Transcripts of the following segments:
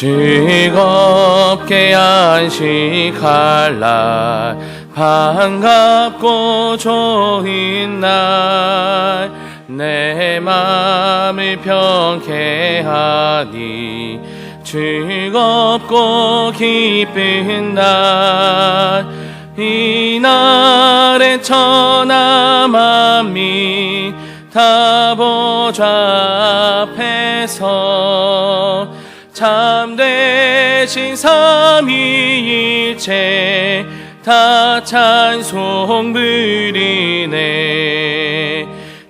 즐겁게 안식할 날, 반갑고 좋은 날, 내 맘을 평케 하니 즐겁고 기쁜 날, 이날에 천하 만민 다 보좌 앞에서 참되신 삼위일체 다 찬송 부르네.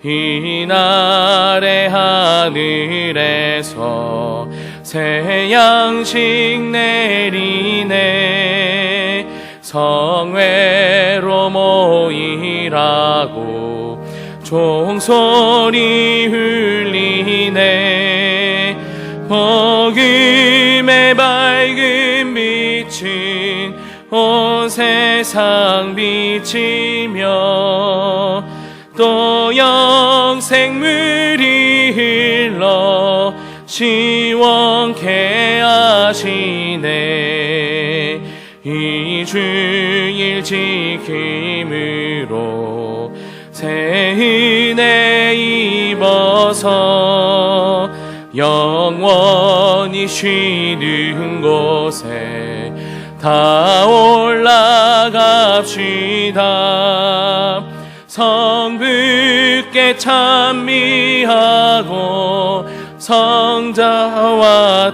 이날에 하늘에서 새 양식 내리네. 성회로 모이라고 종소리 울리네. 복음의 밝은 빛은 온 세상 비치며 또 영생물이 흘러 시원케 하시네. 이 주일 지킴으로 새 은혜 입어서 영원히 쉬는 곳에 다 올라갑시다. 성부께 찬미하고 성자와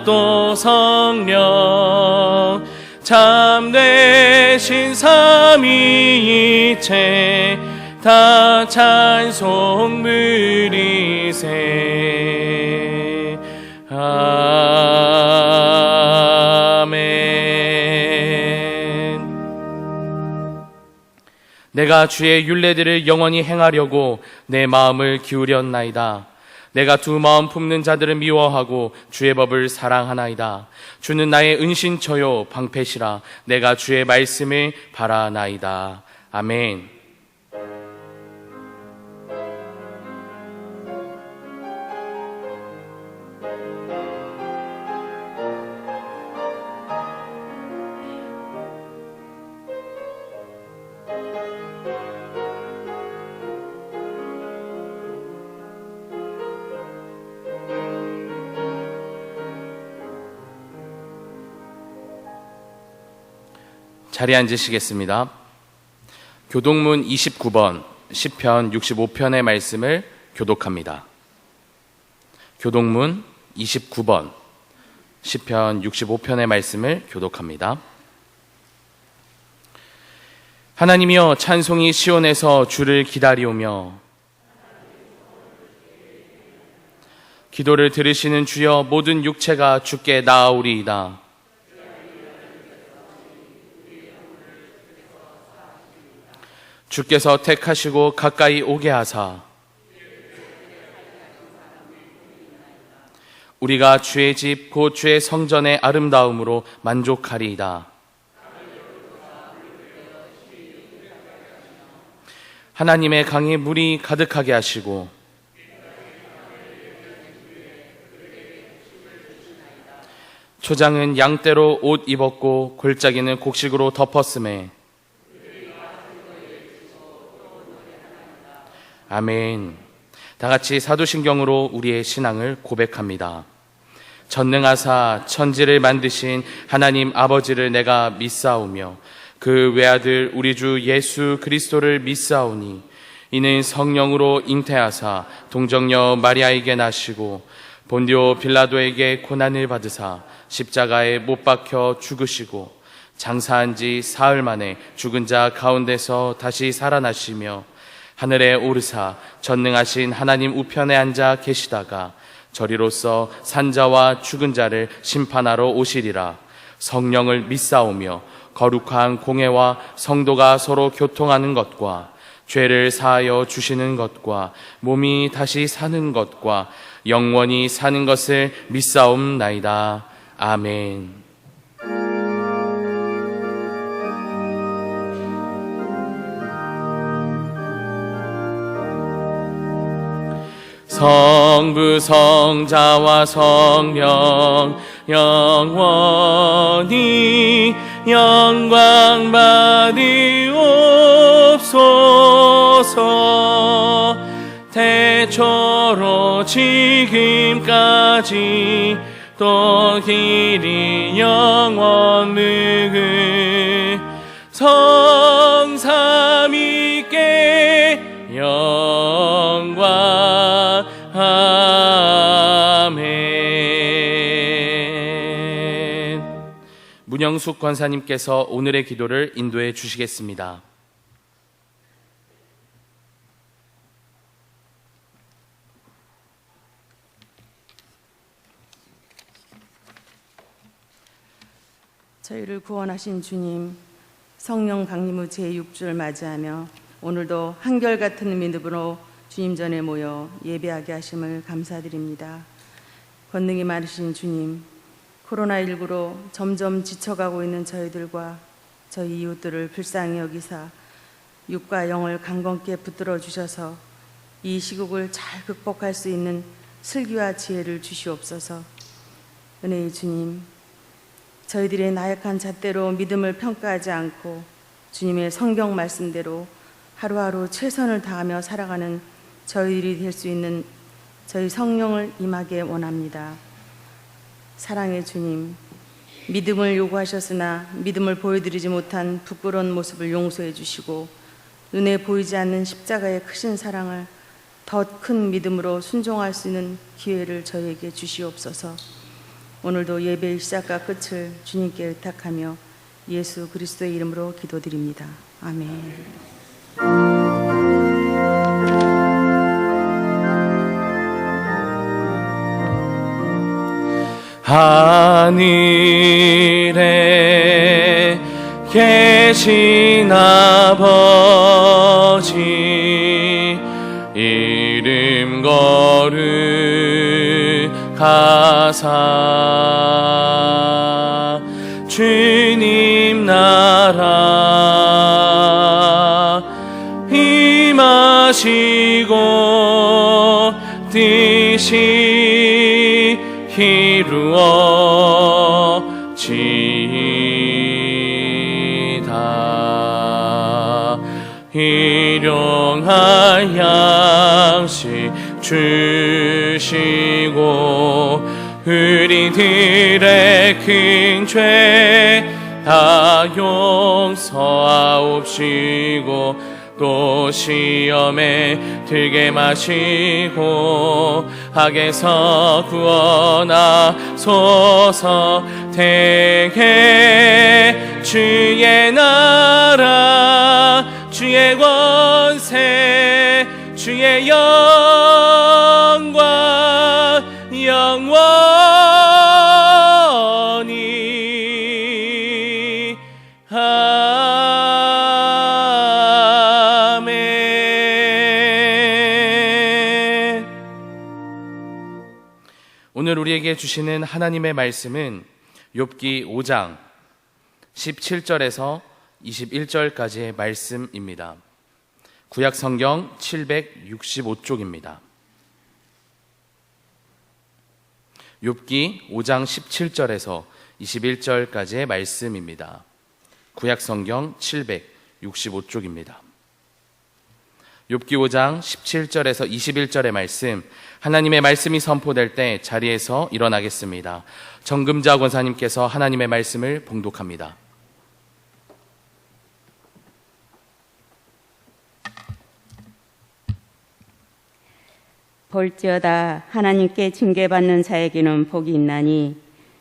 또 성령 참되신 삼위일체 다 찬송 부리세. 아멘. 내가 주의 율례들을 영원히 행하려고 내 마음을 기울였나이다. 내가 두 마음 품는 자들을 미워하고 주의 법을 사랑하나이다. 주는 나의 은신처요 방패시라. 내가 주의 말씀을 바라나이다. 아멘. 자리에 앉으시겠습니다. 교독문 29번, 시편 65편의 말씀을 교독합니다. 교독문 29번, 시편 65편의 말씀을 교독합니다. 하나님이여, 찬송이 시온에서 주를 기다리오며 기도를 들으시는 주여, 모든 육체가 주께 나아오리이다. 주께서 택하시고 가까이 오게 하사 우리가 주의 집 곧 주의 성전의 아름다움으로 만족하리이다. 하나님의 강에 물이 가득하게 하시고 초장은 양떼로 옷 입었고 골짜기는 곡식으로 덮었음에 아멘. 다같이 사도신경으로 우리의 신앙을 고백합니다. 전능하사 천지를 만드신 하나님 아버지를 내가 믿사오며 그 외아들 우리 주 예수 그리스도를 믿사오니 이는 성령으로 잉태하사 동정녀 마리아에게 나시고 본디오 빌라도에게 고난을 받으사 십자가에 못 박혀 죽으시고 장사한 지 사흘 만에 죽은 자 가운데서 다시 살아나시며 하늘에 오르사 전능하신 하나님 우편에 앉아 계시다가 저리로서 산자와 죽은 자를 심판하러 오시리라. 성령을 믿사오며 거룩한 공회와 성도가 서로 교통하는 것과 죄를 사하여 주시는 것과 몸이 다시 사는 것과 영원히 사는 것을 믿사옵나이다. 아멘. 성부 성자와 성령 영원히 영광 받으옵소서. 태초로 지금까지 또 길이 영원히 성삼위께 영광. 아멘. 문영숙 권사님께서 오늘의 기도를 인도해 주시겠습니다. 저희를 구원하신 주님, 성령 강림 후 제6주를 맞이하며 오늘도 한결같은 믿음으로 주님 전에 모여 예배하게 하심을 감사드립니다. 권능이 많으신 주님, 코로나19로 점점 지쳐가고 있는 저희들과 저희 이웃들을 불쌍히 여기사 육과 영을 강건케 붙들어 주셔서 이 시국을 잘 극복할 수 있는 슬기와 지혜를 주시옵소서. 은혜의 주님, 저희들의 나약한 잣대로 믿음을 평가하지 않고 주님의 성경 말씀대로 하루하루 최선을 다하며 살아가는 저희들이 될 수 있는 저희 성령을 임하게 원합니다. 사랑의 주님, 믿음을 요구하셨으나 믿음을 보여드리지 못한 부끄러운 모습을 용서해 주시고 눈에 보이지 않는 십자가의 크신 사랑을 더 큰 믿음으로 순종할 수 있는 기회를 저희에게 주시옵소서. 오늘도 예배의 시작과 끝을 주님께 의탁하며 예수 그리스도의 이름으로 기도드립니다. 아멘. 하늘에 계신 아버지, 이름 거룩하사 주님 나라 임하시고 뜻이 이루어지이다. 일용할 양식 주시고 우리들의 큰 죄 다 용서하옵시고 또 시험에 들게 마시고 악에서 구원하소서. 대개 주의 나라 주의 권세 주의 영광 영원히 아멘. 오늘 우리에게 주시는 하나님의 말씀은 욥기 5장 17절에서 21절까지의 말씀입니다. 구약 성경 765쪽입니다. 욥기 5장 17절에서 21절까지의 말씀입니다. 구약 성경 765쪽입니다. 욥기 5장 17절에서 21절의 말씀, 하나님의 말씀이 선포될 때 자리에서 일어나겠습니다. 정금자 권사님께서 하나님의 말씀을 봉독합니다. 볼지어다 하나님께 징계받는 자에게는 복이 있나니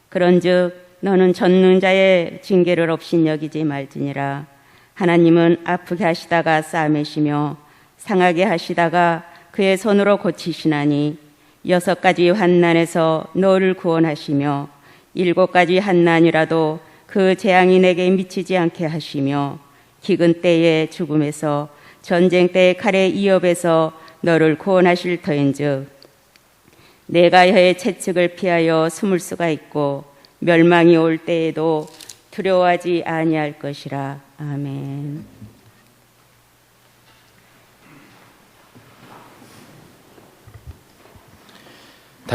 그런즉 너는 젖는 자의 징계를 없인 여기지 말지니라. 하나님은 아프게 하시다가 싸매시며 상하게 하시다가 그의 손으로 고치시나니 6가지 환난에서 너를 구원하시며 7가지 환난이라도 그 재앙이 내게 미치지 않게 하시며 기근 때의 죽음에서 전쟁 때의 칼의 이업에서 너를 구원하실 터인즉 내가 혀의 채찍을 피하여 숨을 수가 있고 멸망이 올 때에도 두려워하지 아니할 것이라. 아멘.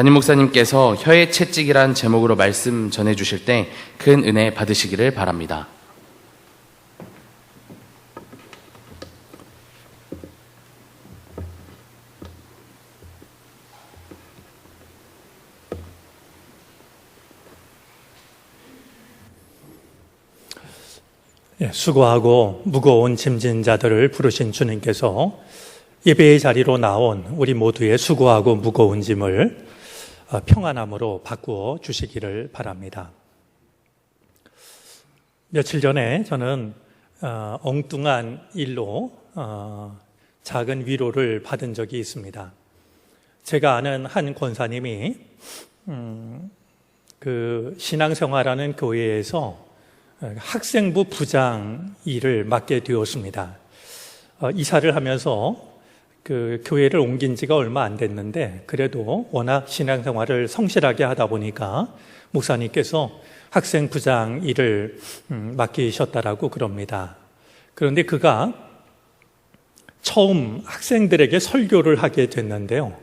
담임 목사님께서 혀의 채찍이란 제목으로 말씀 전해주실 때 큰 은혜 받으시기를 바랍니다. 수고하고 무거운 짐진 자들을 부르신 주님께서 예배의 자리로 나온 우리 모두의 수고하고 무거운 짐을 평안함으로 바꾸어 주시기를 바랍니다. 며칠 전에 저는 엉뚱한 일로 작은 위로를 받은 적이 있습니다. 제가 아는 한 권사님이 그 신앙생활하는 교회에서 학생부 부장 일을 맡게 되었습니다. 이사를 하면서 그 교회를 옮긴 지가 얼마 안 됐는데 그래도 워낙 신앙생활을 성실하게 하다 보니까 목사님께서 학생부장 일을 맡기셨다라고 그럽니다. 그런데 그가 처음 학생들에게 설교를 하게 됐는데요.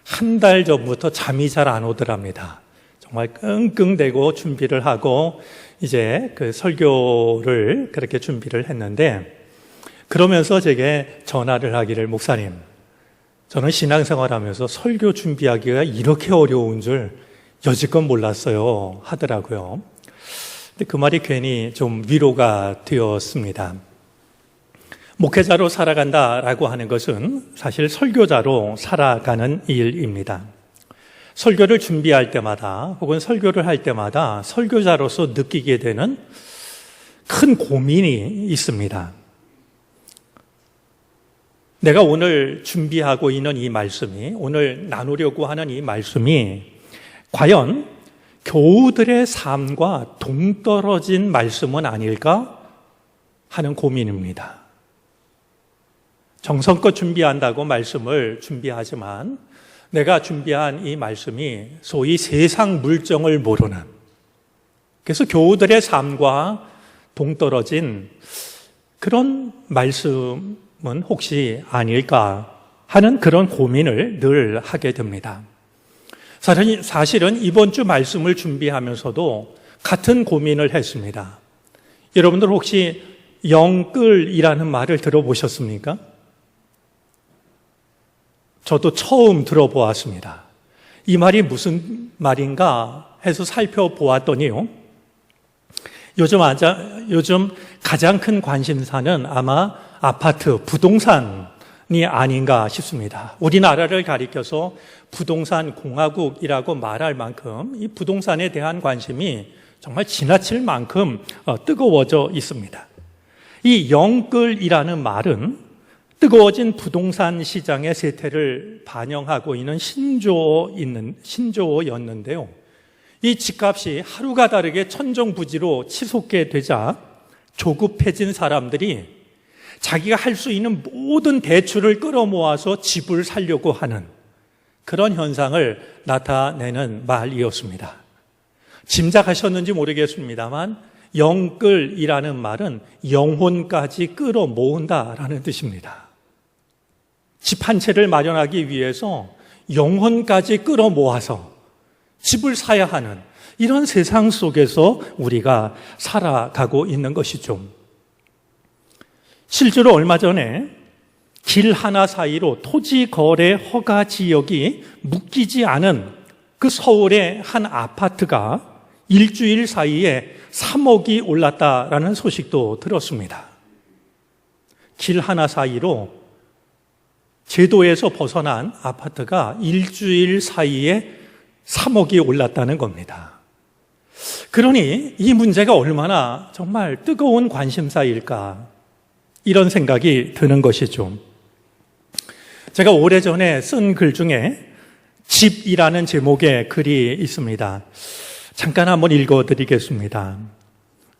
한 달 전부터 잠이 잘 안 오더랍니다. 정말 끙끙대고 준비를 하고 이제 그 설교를 그렇게 준비를 했는데 그러면서 제게 전화를 하기를 목사님, 저는 신앙생활하면서 설교 준비하기가 이렇게 어려운 줄 여지껏 몰랐어요 하더라고요. 근데 그 말이 괜히 좀 위로가 되었습니다. 목회자로 살아간다라고 하는 것은 사실 설교자로 살아가는 일입니다. 설교를 준비할 때마다 혹은 설교를 할 때마다 설교자로서 느끼게 되는 큰 고민이 있습니다. 내가 오늘 준비하고 있는 이 말씀이, 오늘 나누려고 하는 이 말씀이 과연 교우들의 삶과 동떨어진 말씀은 아닐까 하는 고민입니다. 정성껏 준비한다고 말씀을 준비하지만 내가 준비한 이 말씀이 소위 세상 물정을 모르는, 그래서 교우들의 삶과 동떨어진 그런 말씀은 혹시 아닐까 하는 그런 고민을 늘 하게 됩니다. 사실은 이번 주 말씀을 준비하면서도 같은 고민을 했습니다. 여러분들 혹시 영끌이라는 말을 들어보셨습니까? 저도 처음 들어보았습니다. 이 말이 무슨 말인가 해서 살펴보았더니요. 요즘 가장 큰 관심사는 아마 아파트, 부동산이 아닌가 싶습니다. 우리나라를 가리켜서 부동산 공화국이라고 말할 만큼 이 부동산에 대한 관심이 정말 지나칠 만큼 뜨거워져 있습니다. 이 영끌이라는 말은 뜨거워진 부동산 시장의 세태를 반영하고 있는 신조어였는데요. 이 집값이 하루가 다르게 천정부지로 치솟게 되자 조급해진 사람들이 자기가 할 수 있는 모든 대출을 끌어모아서 집을 살려고 하는 그런 현상을 나타내는 말이었습니다. 짐작하셨는지 모르겠습니다만 영끌이라는 말은 영혼까지 끌어모은다라는 뜻입니다. 집 한 채를 마련하기 위해서 영혼까지 끌어모아서 집을 사야 하는 이런 세상 속에서 우리가 살아가고 있는 것이죠. 실제로 얼마 전에 길 하나 사이로 토지 거래 허가 지역이 묶이지 않은 그 서울의 한 아파트가 일주일 사이에 3억이 올랐다라는 소식도 들었습니다. 길 하나 사이로 제도에서 벗어난 아파트가 일주일 사이에 3억이 올랐다는 겁니다. 그러니 이 문제가 얼마나 정말 뜨거운 관심사일까 이런 생각이 드는 것이죠. 제가 오래전에 쓴 글 중에 집이라는 제목의 글이 있습니다. 잠깐 한번 읽어드리겠습니다.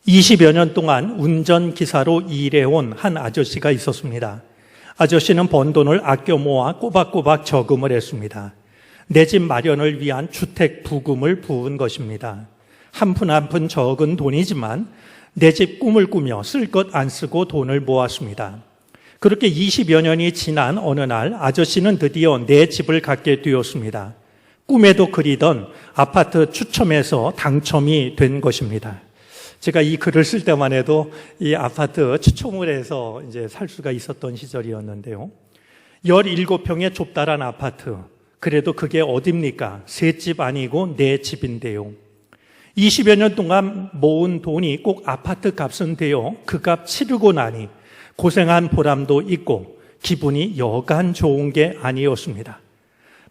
20여 년 동안 운전기사로 일해온 한 아저씨가 있었습니다. 아저씨는 번 돈을 아껴 모아 꼬박꼬박 저금을 했습니다. 내 집 마련을 위한 주택 부금을 부은 것입니다. 한 푼 한 푼 적은 돈이지만 내 집 꿈을 꾸며 쓸 것 안 쓰고 돈을 모았습니다. 그렇게 20여 년이 지난 어느 날 아저씨는 드디어 내 집을 갖게 되었습니다. 꿈에도 그리던 아파트 추첨에서 당첨이 된 것입니다. 제가 이 글을 쓸 때만 해도 이 아파트 추첨을 해서 이제 살 수가 있었던 시절이었는데요. 17평의 좁다란 아파트. 그래도 그게 어딥니까? 새 집 아니고 내 집인데요. 20여 년 동안 모은 돈이 꼭 아파트 값은 되어 그 값 치르고 나니 고생한 보람도 있고 기분이 여간 좋은 게 아니었습니다.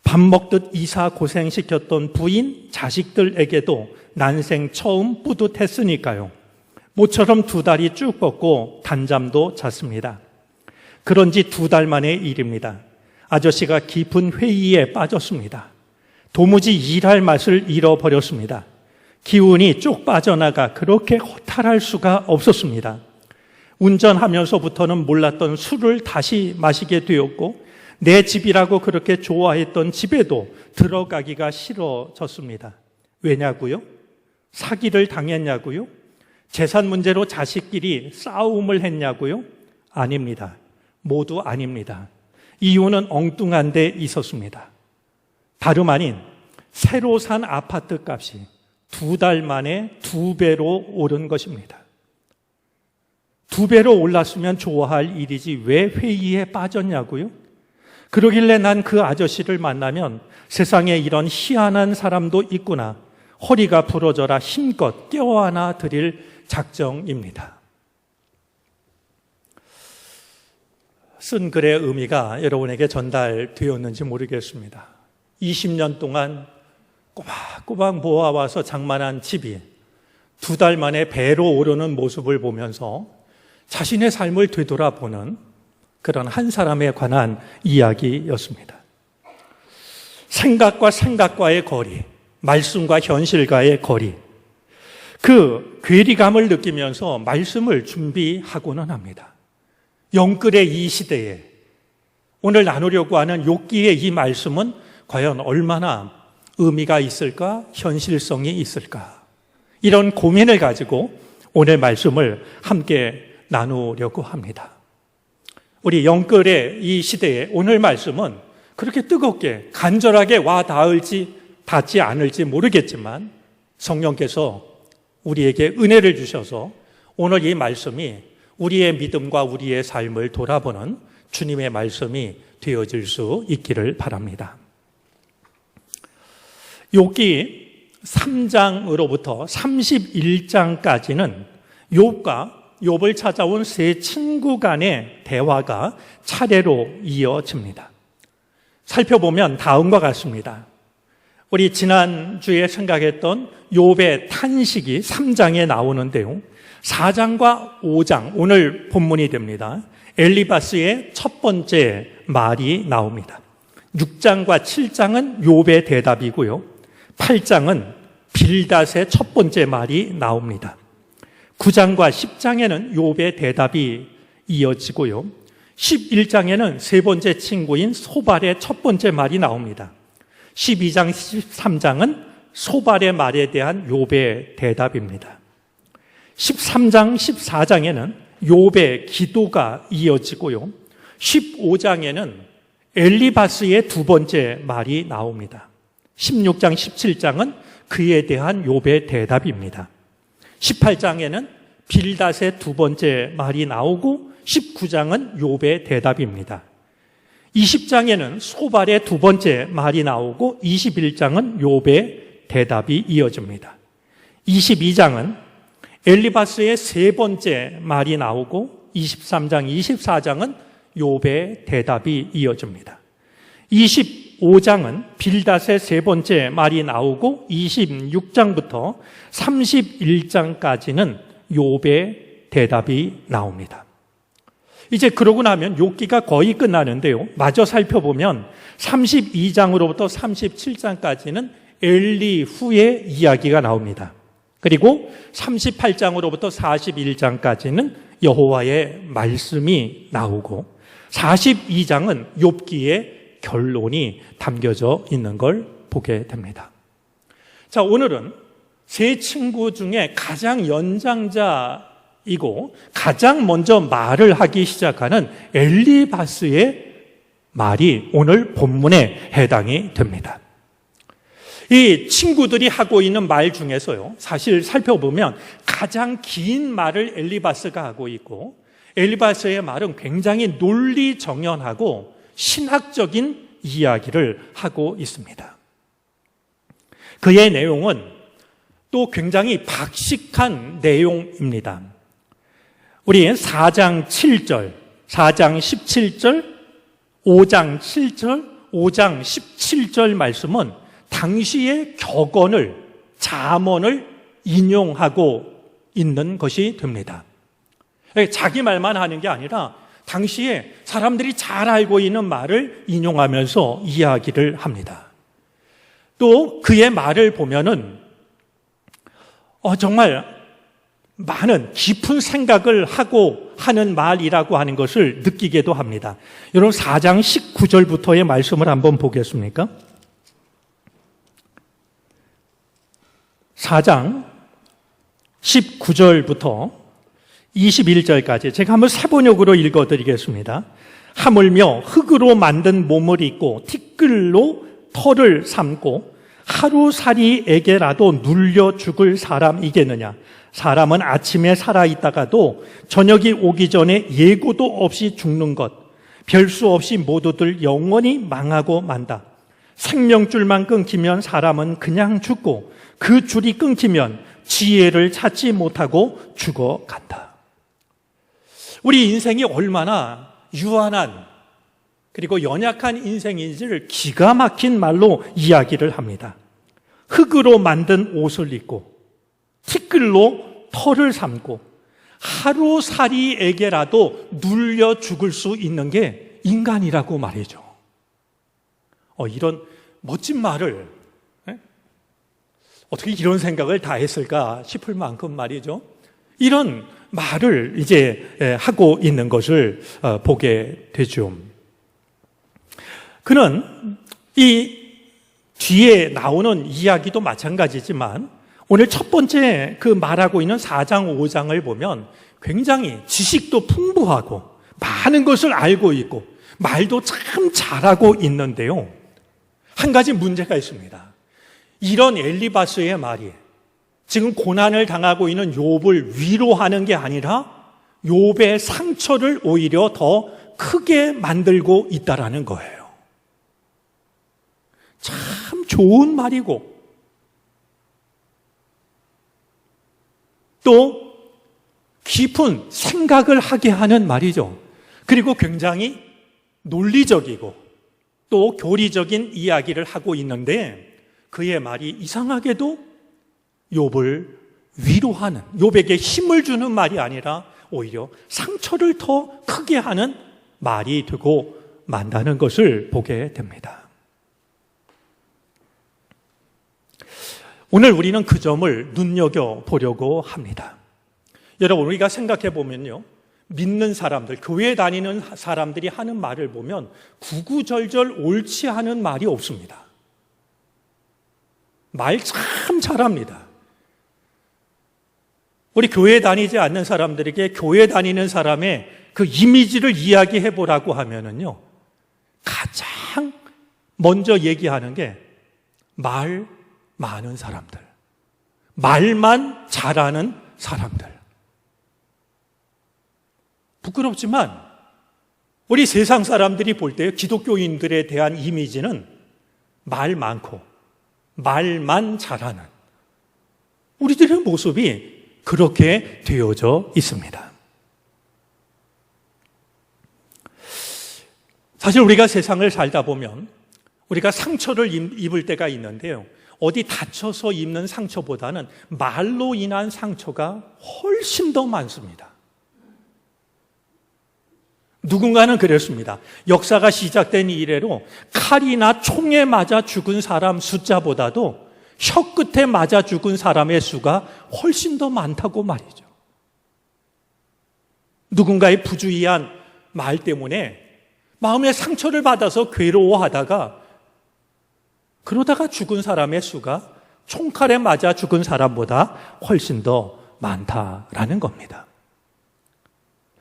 밥 먹듯 이사 고생시켰던 부인, 자식들에게도 난생 처음 뿌듯했으니까요. 모처럼 2달이 쭉 뻗고 단잠도 잤습니다. 그런지 2달 만의 일입니다. 아저씨가 깊은 회의에 빠졌습니다. 도무지 일할 맛을 잃어버렸습니다. 기운이 쭉 빠져나가 그렇게 허탈할 수가 없었습니다. 운전하면서부터는 몰랐던 술을 다시 마시게 되었고 내 집이라고 그렇게 좋아했던 집에도 들어가기가 싫어졌습니다. 왜냐고요? 사기를 당했냐고요? 재산 문제로 자식끼리 싸움을 했냐고요? 아닙니다. 모두 아닙니다. 이유는 엉뚱한 데 있었습니다. 다름 아닌 새로 산 아파트 값이 2달 만에 2배로 오른 것입니다. 2배로 올랐으면 좋아할 일이지 왜 회의에 빠졌냐고요? 그러길래 난 그 아저씨를 만나면 세상에 이런 희한한 사람도 있구나. 허리가 부러져라 힘껏 껴안아 드릴 작정입니다. 쓴 글의 의미가 여러분에게 전달되었는지 모르겠습니다. 20년 동안 꼬박꼬박 모아와서 장만한 집이 2달 만에 배로 오르는 모습을 보면서 자신의 삶을 되돌아보는 그런 한 사람에 관한 이야기였습니다. 생각과의 거리, 말씀과 현실과의 거리, 그 괴리감을 느끼면서 말씀을 준비하고는 합니다. 영끌의 이 시대에 오늘 나누려고 하는 욥기의 이 말씀은 과연 얼마나 의미가 있을까, 현실성이 있을까, 이런 고민을 가지고 오늘 말씀을 함께 나누려고 합니다. 우리 영끌의 이 시대에 오늘 말씀은 그렇게 뜨겁게 간절하게 와 닿지 않을지 모르겠지만 성령께서 우리에게 은혜를 주셔서 오늘 이 말씀이 우리의 믿음과 우리의 삶을 돌아보는 주님의 말씀이 되어질 수 있기를 바랍니다. 욥기 3장으로부터 31장까지는 욥을 찾아온 세 친구 간의 대화가 차례로 이어집니다. 살펴보면 다음과 같습니다. 우리 지난주에 생각했던 욥의 탄식이 3장에 나오는데요. 4장과 5장, 오늘 본문이 됩니다. 엘리바스의 첫 번째 말이 나옵니다. 6장과 7장은 욥의 대답이고요. 8장은 빌닷의 첫 번째 말이 나옵니다. 9장과 10장에는 욥의 대답이 이어지고요. 11장에는 세 번째 친구인 소발의 첫 번째 말이 나옵니다. 12장, 13장은 소발의 말에 대한 욥의 대답입니다. 13장, 14장에는 욥의 기도가 이어지고요. 15장에는 엘리바스의 두 번째 말이 나옵니다. 16장, 17장은 그에 대한 욥의 대답입니다. 18장에는 빌닷의 두 번째 말이 나오고 19장은 욥의 대답입니다. 20장에는 소발의 두 번째 말이 나오고 21장은 욥의 대답이 이어집니다. 22장은 엘리바스의 세 번째 말이 나오고 23장, 24장은 욥의 대답이 이어집니다. 25장은 빌닷의 세 번째 말이 나오고 26장부터 31장까지는 욥의 대답이 나옵니다. 이제 그러고 나면 욥기가 거의 끝나는데요. 마저 살펴보면 32장으로부터 37장까지는 엘리 후의 이야기가 나옵니다. 그리고 38장으로부터 41장까지는 여호와의 말씀이 나오고 42장은 욥기의 결론이 담겨져 있는 걸 보게 됩니다. 자, 오늘은 세 친구 중에 가장 연장자이고 가장 먼저 말을 하기 시작하는 엘리바스의 말이 오늘 본문에 해당이 됩니다. 이 친구들이 하고 있는 말 중에서요, 사실 살펴보면 가장 긴 말을 엘리바스가 하고 있고, 엘리바스의 말은 굉장히 논리정연하고 신학적인 이야기를 하고 있습니다. 그의 내용은 또 굉장히 박식한 내용입니다. 우리 4장 7절, 4장 17절, 5장 7절, 5장 17절 말씀은 당시의 격언을, 잠언을 인용하고 있는 것이 됩니다. 자기 말만 하는 게 아니라 당시에 사람들이 잘 알고 있는 말을 인용하면서 이야기를 합니다. 또 그의 말을 보면은 정말 많은 깊은 생각을 하고 하는 말이라고 하는 것을 느끼게도 합니다. 여러분 4장 19절부터의 말씀을 한번 보겠습니까? 4장 19절부터 21절까지 제가 한번 세번역으로 읽어드리겠습니다. 하물며 흙으로 만든 몸을 입고 티끌로 털을 삼고 하루살이에게라도 눌려 죽을 사람이겠느냐. 사람은 아침에 살아있다가도 저녁이 오기 전에 예고도 없이 죽는 것, 별수 없이 모두들 영원히 망하고 만다. 생명줄만 끊기면 사람은 그냥 죽고 그 줄이 끊기면 지혜를 찾지 못하고 죽어간다. 우리 인생이 얼마나 유한한 그리고 연약한 인생인지를 기가 막힌 말로 이야기를 합니다. 흙으로 만든 옷을 입고 티끌로 털을 삼고 하루살이에게라도 눌려 죽을 수 있는 게 인간이라고 말이죠. 이런 멋진 말을 어떻게 이런 생각을 다 했을까 싶을 만큼 말이죠. 이런 말을 이제 하고 있는 것을 보게 되죠. 그는 이 뒤에 나오는 이야기도 마찬가지지만 오늘 첫 번째 그 말하고 있는 4장, 5장을 보면 굉장히 지식도 풍부하고 많은 것을 알고 있고 말도 참 잘하고 있는데요. 한 가지 문제가 있습니다. 이런 엘리바스의 말이 지금 고난을 당하고 있는 욥을 위로하는 게 아니라 욥의 상처를 오히려 더 크게 만들고 있다라는 거예요. 참 좋은 말이고 또 깊은 생각을 하게 하는 말이죠. 그리고 굉장히 논리적이고 또 교리적인 이야기를 하고 있는데 그의 말이 이상하게도 욥을 위로하는, 욥에게 힘을 주는 말이 아니라 오히려 상처를 더 크게 하는 말이 되고 만다는 것을 보게 됩니다. 오늘 우리는 그 점을 눈여겨보려고 합니다. 여러분, 우리가 생각해 보면요, 믿는 사람들, 교회 다니는 사람들이 하는 말을 보면 구구절절 옳지 않은 말이 없습니다. 말 참 잘합니다. 우리 교회 다니지 않는 사람들에게 교회 다니는 사람의 그 이미지를 이야기해 보라고 하면은요, 가장 먼저 얘기하는 게 말 많은 사람들, 말만 잘하는 사람들. 부끄럽지만 우리 세상 사람들이 볼 때 기독교인들에 대한 이미지는 말 많고 말만 잘하는 우리들의 모습이 그렇게 되어져 있습니다. 사실 우리가 세상을 살다 보면 우리가 상처를 입을 때가 있는데요, 어디 다쳐서 입는 상처보다는 말로 인한 상처가 훨씬 더 많습니다. 누군가는 그랬습니다. 역사가 시작된 이래로 칼이나 총에 맞아 죽은 사람 숫자보다도 혀끝에 맞아 죽은 사람의 수가 훨씬 더 많다고 말이죠. 누군가의 부주의한 말 때문에 마음에 상처를 받아서 괴로워하다가 그러다가 죽은 사람의 수가 총칼에 맞아 죽은 사람보다 훨씬 더 많다라는 겁니다.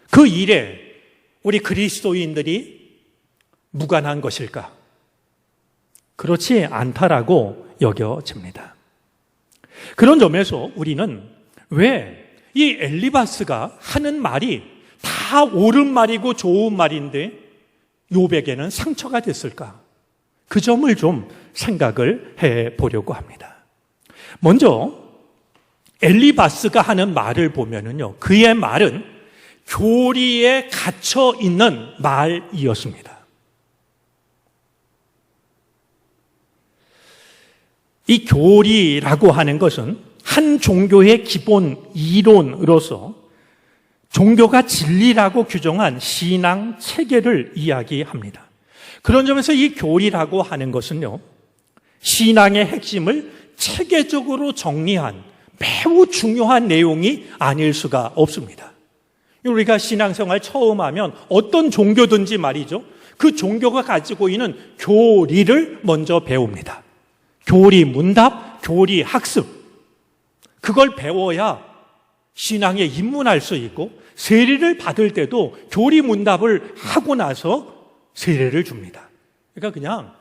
그 일에 우리 그리스도인들이 무관한 것일까? 그렇지 않다라고 여겨집니다. 그런 점에서 우리는 왜 이 엘리바스가 하는 말이 다 옳은 말이고 좋은 말인데 욥에게는 상처가 됐을까? 그 점을 좀 생각을 해 보려고 합니다. 먼저 엘리바스가 하는 말을 보면은요, 그의 말은 교리에 갇혀 있는 말이었습니다. 이 교리라고 하는 것은 한 종교의 기본 이론으로서 종교가 진리라고 규정한 신앙 체계를 이야기합니다. 그런 점에서 이 교리라고 하는 것은요, 신앙의 핵심을 체계적으로 정리한 매우 중요한 내용이 아닐 수가 없습니다. 우리가 신앙생활 처음 하면 어떤 종교든지 말이죠, 그 종교가 가지고 있는 교리를 먼저 배웁니다. 교리 문답, 교리 학습. 그걸 배워야 신앙에 입문할 수 있고 세례를 받을 때도 교리 문답을 하고 나서 세례를 줍니다. 그러니까 그냥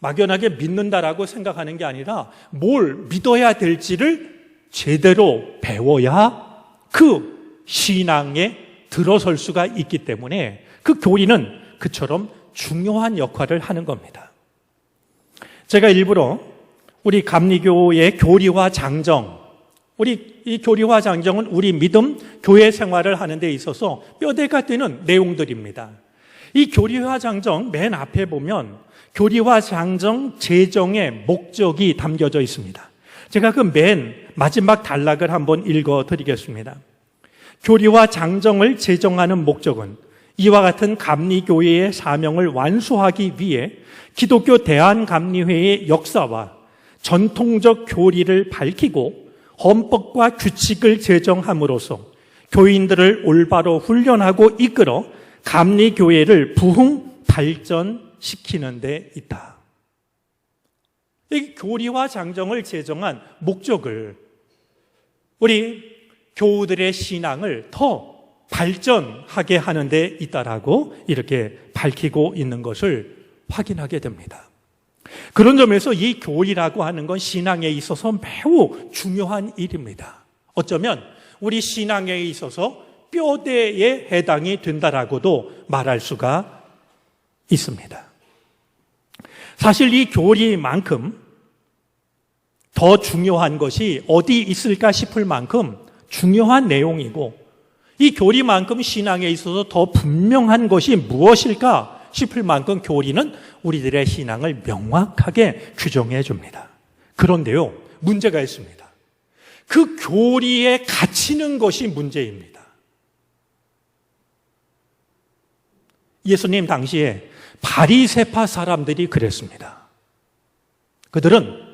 막연하게 믿는다라고 생각하는 게 아니라 뭘 믿어야 될지를 제대로 배워야 그 신앙에 들어설 수가 있기 때문에 그 교리는 그처럼 중요한 역할을 하는 겁니다. 제가 일부러 우리 감리교의 교리와 장정, 우리 이 교리와 장정은 우리 믿음, 교회 생활을 하는 데 있어서 뼈대가 되는 내용들입니다. 이 교리와 장정 맨 앞에 보면 교리와 장정 제정의 목적이 담겨져 있습니다. 제가 그 맨 마지막 단락을 한번 읽어드리겠습니다. 교리와 장정을 제정하는 목적은 이와 같은 감리교회의 사명을 완수하기 위해 기독교 대한감리회의 역사와 전통적 교리를 밝히고 헌법과 규칙을 제정함으로써 교인들을 올바로 훈련하고 이끌어 감리교회를 부흥 발전시키는 데 있다. 이 교리와 장정을 제정한 목적을 우리 교우들의 신앙을 더 발전하게 하는 데 있다라고 이렇게 밝히고 있는 것을 확인하게 됩니다. 그런 점에서 이 교리라고 하는 건 신앙에 있어서 매우 중요한 일입니다. 어쩌면 우리 신앙에 있어서 뼈대에 해당이 된다라고도 말할 수가 있습니다. 사실 이 교리만큼 더 중요한 것이 어디 있을까 싶을 만큼 중요한 내용이고, 이 교리만큼 신앙에 있어서 더 분명한 것이 무엇일까 싶을 만큼 교리는 우리들의 신앙을 명확하게 규정해 줍니다. 그런데요, 문제가 있습니다. 그 교리에 갇히는 것이 문제입니다. 예수님 당시에 바리새파 사람들이 그랬습니다. 그들은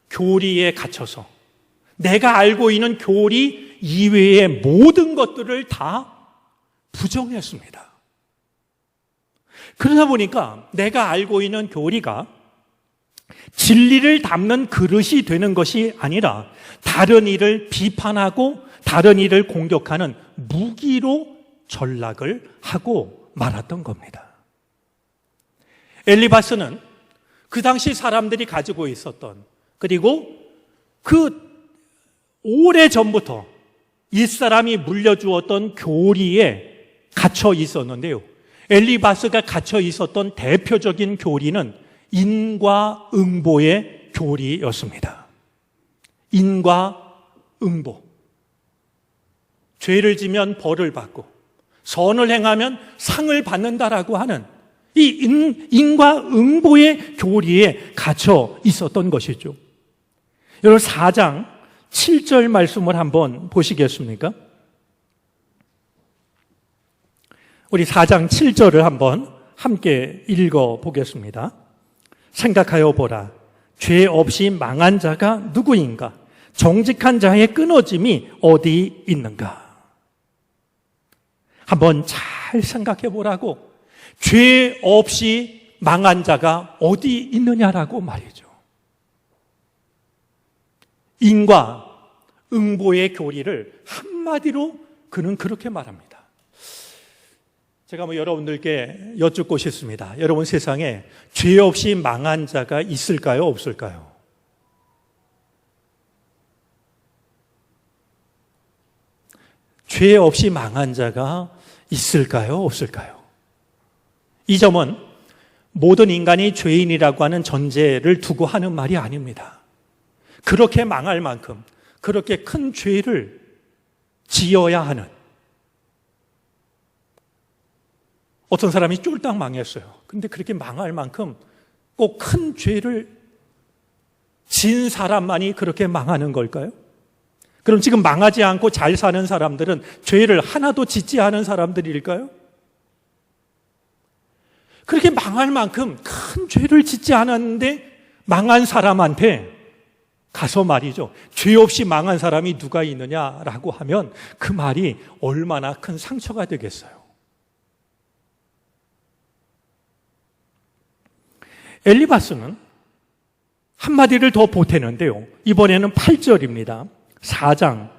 교리에 갇혀서 내가 알고 있는 교리 이외의 모든 것들을 다 부정했습니다. 그러다 보니까 내가 알고 있는 교리가 진리를 담는 그릇이 되는 것이 아니라 다른 이를 비판하고 다른 이를 공격하는 무기로 전락을 하고 말았던 겁니다. 엘리바스는 그 당시 사람들이 가지고 있었던, 그리고 그 오래전부터 옛사람이 물려주었던 교리에 갇혀 있었는데요, 엘리바스가 갇혀 있었던 대표적인 교리는 인과응보의 교리였습니다. 인과응보. 죄를 지면 벌을 받고 선을 행하면 상을 받는다라고 하는 이 인과응보의 교리에 갇혀 있었던 것이죠. 여러분 4장 7절 말씀을 한번 보시겠습니까? 우리 4장 7절을 한번 함께 읽어보겠습니다. 생각하여 보라. 죄 없이 망한 자가 누구인가? 정직한 자의 끊어짐이 어디 있는가? 한번 잘 생각해 보라고. 죄 없이 망한 자가 어디 있느냐라고 말이죠. 인과 응보의 교리를 한마디로 그는 그렇게 말합니다. 제가 여러분들께 여쭙고 싶습니다. 여러분, 세상에 죄 없이 망한 자가 있을까요? 없을까요? 죄 없이 망한 자가 있을까요? 없을까요? 이 점은 모든 인간이 죄인이라고 하는 전제를 두고 하는 말이 아닙니다. 그렇게 망할 만큼, 그렇게 큰 죄를 지어야 하는, 어떤 사람이 쫄딱 망했어요. 근데 그렇게 망할 만큼 꼭 큰 죄를 진 사람만이 그렇게 망하는 걸까요? 그럼 지금 망하지 않고 잘 사는 사람들은 죄를 하나도 짓지 않은 사람들일까요? 그렇게 망할 만큼 큰 죄를 짓지 않았는데 망한 사람한테 가서 말이죠, 죄 없이 망한 사람이 누가 있느냐라고 하면 그 말이 얼마나 큰 상처가 되겠어요. 엘리바스는 한마디를 더 보태는데요, 이번에는 8절입니다. 4장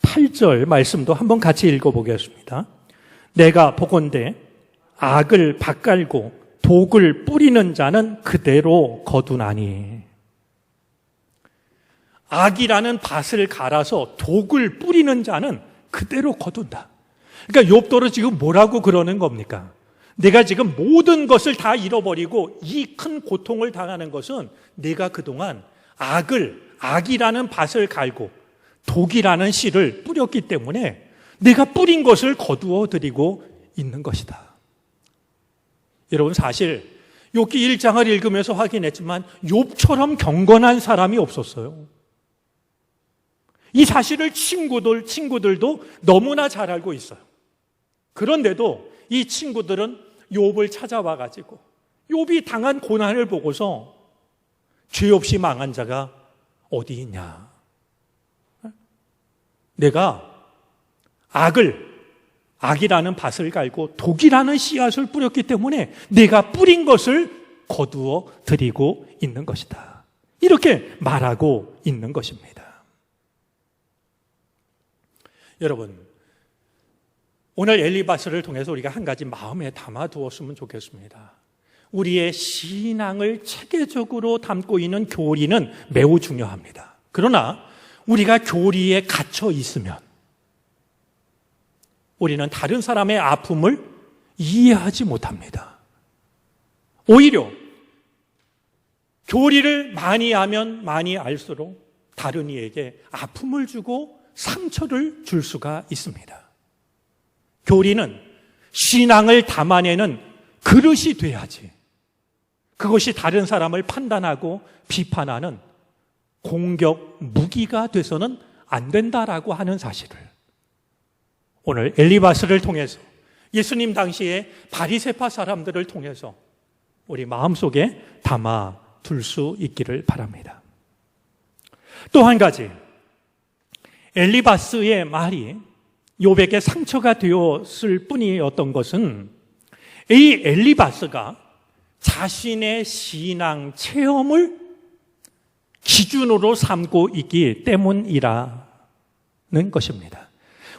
8절 말씀도 한번 같이 읽어보겠습니다. 내가 보건대 악을 밭갈고 독을 뿌리는 자는 그대로 거두나니. 악이라는 밭을 갈아서 독을 뿌리는 자는 그대로 거둔다. 그러니까 욥도로 지금 뭐라고 그러는 겁니까? 내가 지금 모든 것을 다 잃어버리고 이 큰 고통을 당하는 것은 내가 그동안 악이라는 밭을 갈고 독이라는 씨를 뿌렸기 때문에 내가 뿌린 것을 거두어 드리고 있는 것이다. 여러분, 사실 욥기 1장을 읽으면서 확인했지만 욥처럼 경건한 사람이 없었어요. 이 사실을 친구들도 너무나 잘 알고 있어요. 그런데도 이 친구들은 욥을 찾아와 가지고 욥이 당한 고난을 보고서 죄 없이 망한 자가 어디 있냐? 내가 악이라는 밭을 갈고 독이라는 씨앗을 뿌렸기 때문에 내가 뿌린 것을 거두어 드리고 있는 것이다. 이렇게 말하고 있는 것입니다. 여러분, 오늘 엘리바스를 통해서 우리가 한 가지 마음에 담아두었으면 좋겠습니다. 우리의 신앙을 체계적으로 담고 있는 교리는 매우 중요합니다. 그러나 우리가 교리에 갇혀 있으면 우리는 다른 사람의 아픔을 이해하지 못합니다. 오히려 교리를 많이 하면 많이 알수록 다른 이에게 아픔을 주고 상처를 줄 수가 있습니다. 교리는 신앙을 담아내는 그릇이 돼야지, 그것이 다른 사람을 판단하고 비판하는 공격 무기가 돼서는 안 된다라고 하는 사실을 오늘 엘리바스를 통해서, 예수님 당시에 바리새파 사람들을 통해서 우리 마음속에 담아 둘 수 있기를 바랍니다. 또 한 가지, 엘리바스의 말이 욥에게 상처가 되었을 뿐이었던 것은 이 엘리바스가 자신의 신앙 체험을 기준으로 삼고 있기 때문이라는 것입니다.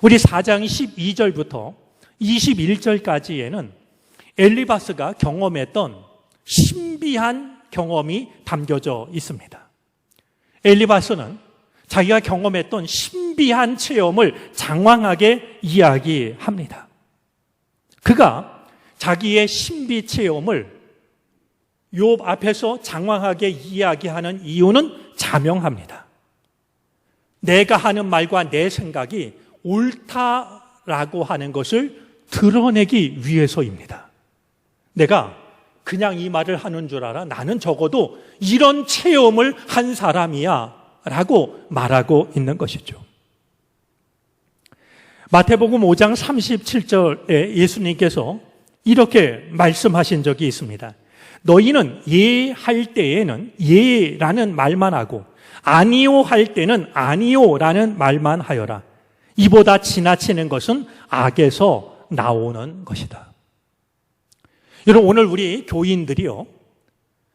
우리 4장 12절부터 21절까지에는 엘리바스가 경험했던 신비한 경험이 담겨져 있습니다. 엘리바스는 자기가 경험했던 신비한 체험을 장황하게 이야기합니다. 그가 자기의 신비 체험을 욥 앞에서 장황하게 이야기하는 이유는 자명합니다. 내가 하는 말과 내 생각이 옳다라고 하는 것을 드러내기 위해서입니다. 내가 그냥 이 말을 하는 줄 알아? 나는 적어도 이런 체험을 한 사람이야 라고 말하고 있는 것이죠. 마태복음 5장 37절에 예수님께서 이렇게 말씀하신 적이 있습니다. 너희는 예 할 때에는 예라는 말만 하고 아니요 할 때는 아니요라는 말만 하여라. 이보다 지나치는 것은 악에서 나오는 것이다. 여러분, 오늘 우리 교인들이요,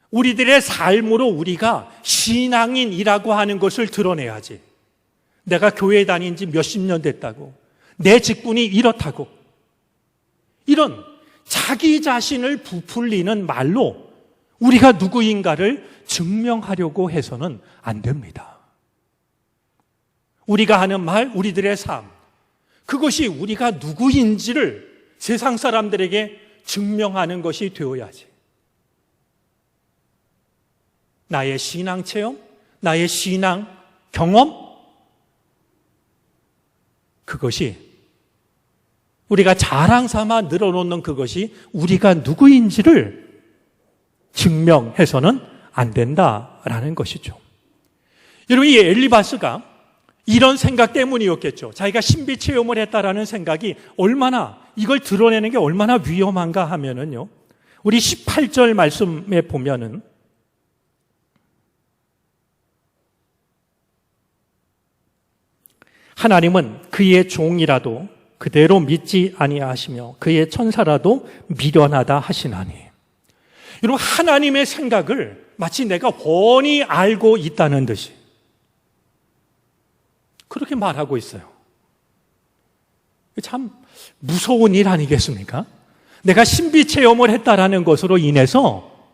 우리들의 삶으로 우리가 신앙인이라고 하는 것을 드러내야지. 내가 교회 다닌 지 몇십 년 됐다고, 내 직분이 이렇다고, 이런 자기 자신을 부풀리는 말로 우리가 누구인가를 증명하려고 해서는 안 됩니다. 우리가 하는 말, 우리들의 삶, 그것이 우리가 누구인지를 세상 사람들에게 증명하는 것이 되어야지. 나의 신앙 체험, 나의 신앙 경험, 그것이 우리가 자랑 삼아 늘어놓는 그것이 우리가 누구인지를 증명해서는 안 된다라는 것이죠. 여러분, 이 엘리바스가 이런 생각 때문이었겠죠. 자기가 신비 체험을 했다라는 생각이 얼마나, 이걸 드러내는 게 얼마나 위험한가 하면은요, 우리 18절 말씀에 보면은 하나님은 그의 종이라도 그대로 믿지 아니하시며 그의 천사라도 미련하다 하시나니. 여러분, 하나님의 생각을 마치 내가 훤히 알고 있다는 듯이 그렇게 말하고 있어요. 참 무서운 일 아니겠습니까? 내가 신비 체험을 했다라는 것으로 인해서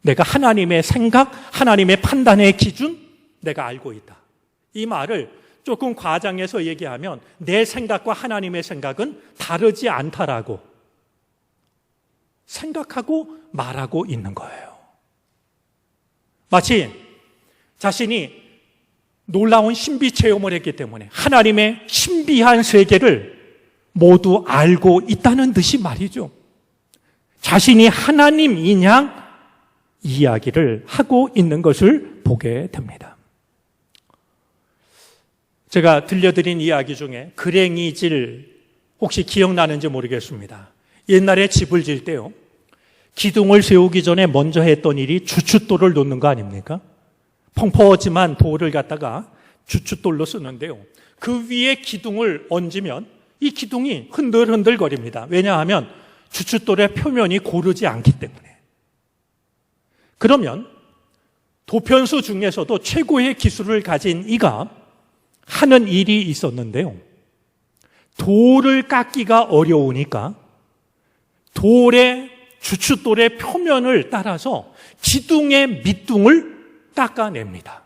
내가 하나님의 생각, 하나님의 판단의 기준, 내가 알고 있다. 이 말을 조금 과장해서 얘기하면 내 생각과 하나님의 생각은 다르지 않다라고 생각하고 말하고 있는 거예요. 마치 자신이 놀라운 신비 체험을 했기 때문에 하나님의 신비한 세계를 모두 알고 있다는 듯이 말이죠. 자신이 하나님인 양 이야기를 하고 있는 것을 보게 됩니다. 제가 들려드린 이야기 중에 그랭이질 혹시 기억나는지 모르겠습니다. 옛날에 집을 질 때요, 기둥을 세우기 전에 먼저 했던 일이 주춧돌을 놓는 거 아닙니까? 펑퍼짐한 돌을 갖다가 주춧돌로 쓰는데요, 그 위에 기둥을 얹으면 이 기둥이 흔들흔들 거립니다. 왜냐하면 주춧돌의 표면이 고르지 않기 때문에. 그러면 도편수 중에서도 최고의 기술을 가진 이가 하는 일이 있었는데요, 돌을 깎기가 어려우니까 돌의 주춧돌의 표면을 따라서 기둥의 밑둥을 깎아냅니다.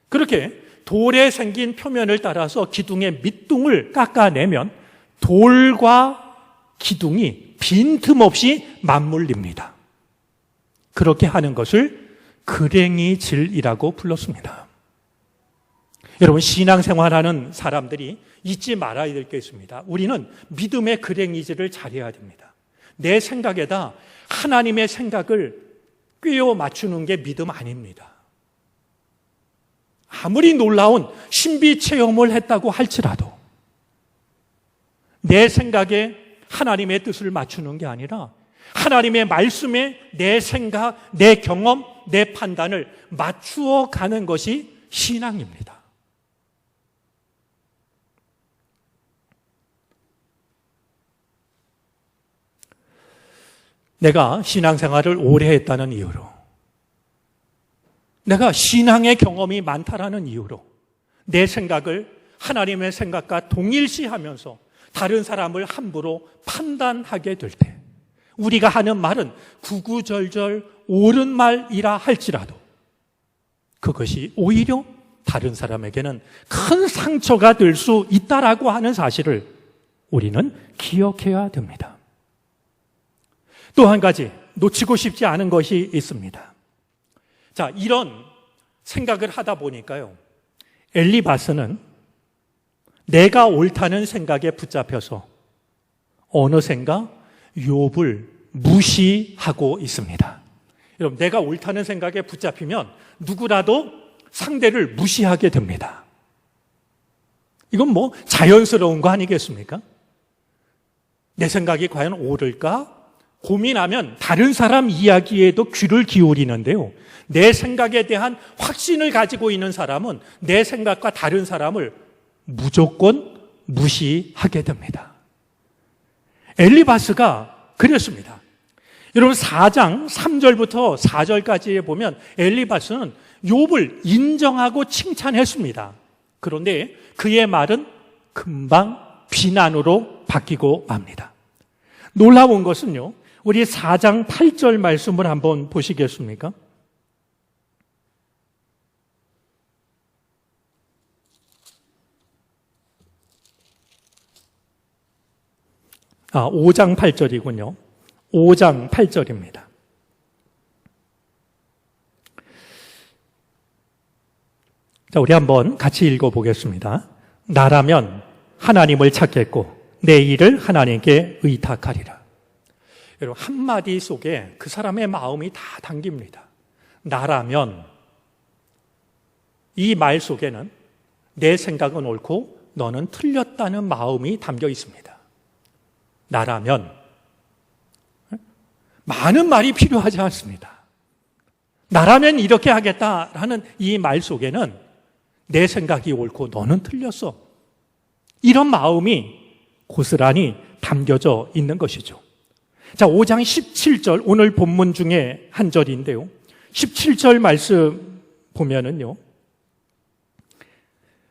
그렇게 돌에 생긴 표면을 따라서 기둥의 밑둥을 깎아내면 돌과 기둥이 빈틈없이 맞물립니다. 그렇게 하는 것을 그랭이질이라고 불렀습니다. 여러분, 신앙생활하는 사람들이 잊지 말아야 될 게 있습니다. 우리는 믿음의 그랭이질을 잘해야 됩니다. 내 생각에다 하나님의 생각을 꿰어 맞추는 게 믿음 아닙니다. 아무리 놀라운 신비 체험을 했다고 할지라도 내 생각에 하나님의 뜻을 맞추는 게 아니라 하나님의 말씀에 내 생각, 내 경험, 내 판단을 맞추어 가는 것이 신앙입니다. 내가 신앙생활을 오래 했다는 이유로, 내가 신앙의 경험이 많다라는 이유로 내 생각을 하나님의 생각과 동일시하면서 다른 사람을 함부로 판단하게 될 때, 우리가 하는 말은 구구절절 옳은 말이라 할지라도 그것이 오히려 다른 사람에게는 큰 상처가 될 수 있다라고 하는 사실을 우리는 기억해야 됩니다. 또 한 가지 놓치고 싶지 않은 것이 있습니다. 자, 이런 생각을 하다 보니까요, 엘리바스는 내가 옳다는 생각에 붙잡혀서 어느샌가 욥을 무시하고 있습니다. 여러분, 내가 옳다는 생각에 붙잡히면 누구라도 상대를 무시하게 됩니다. 이건 뭐 자연스러운 거 아니겠습니까? 내 생각이 과연 옳을까? 고민하면 다른 사람 이야기에도 귀를 기울이는데요, 내 생각에 대한 확신을 가지고 있는 사람은 내 생각과 다른 사람을 무조건 무시하게 됩니다. 엘리바스가 그랬습니다. 여러분, 4장 3절부터 4절까지에 보면 엘리바스는 욥을 인정하고 칭찬했습니다. 그런데 그의 말은 금방 비난으로 바뀌고 맙니다. 놀라운 것은요, 우리 4장 8절 말씀을 한번 보시겠습니까? 5장 8절이군요. 5장 8절입니다. 자, 우리 한번 같이 읽어보겠습니다. 나라면 하나님을 찾겠고 내 일을 하나님께 의탁하리라. 여러분, 한마디 속에 그 사람의 마음이 다 담깁니다. 나라면, 이 말 속에는 내 생각은 옳고 너는 틀렸다는 마음이 담겨 있습니다. 나라면 많은 말이 필요하지 않습니다. 나라면 이렇게 하겠다라는 이 말 속에는 내 생각이 옳고 너는 틀렸어, 이런 마음이 고스란히 담겨져 있는 것이죠. 자, 5장 17절, 오늘 본문 중에 한 절인데요, 17절 말씀 보면은요,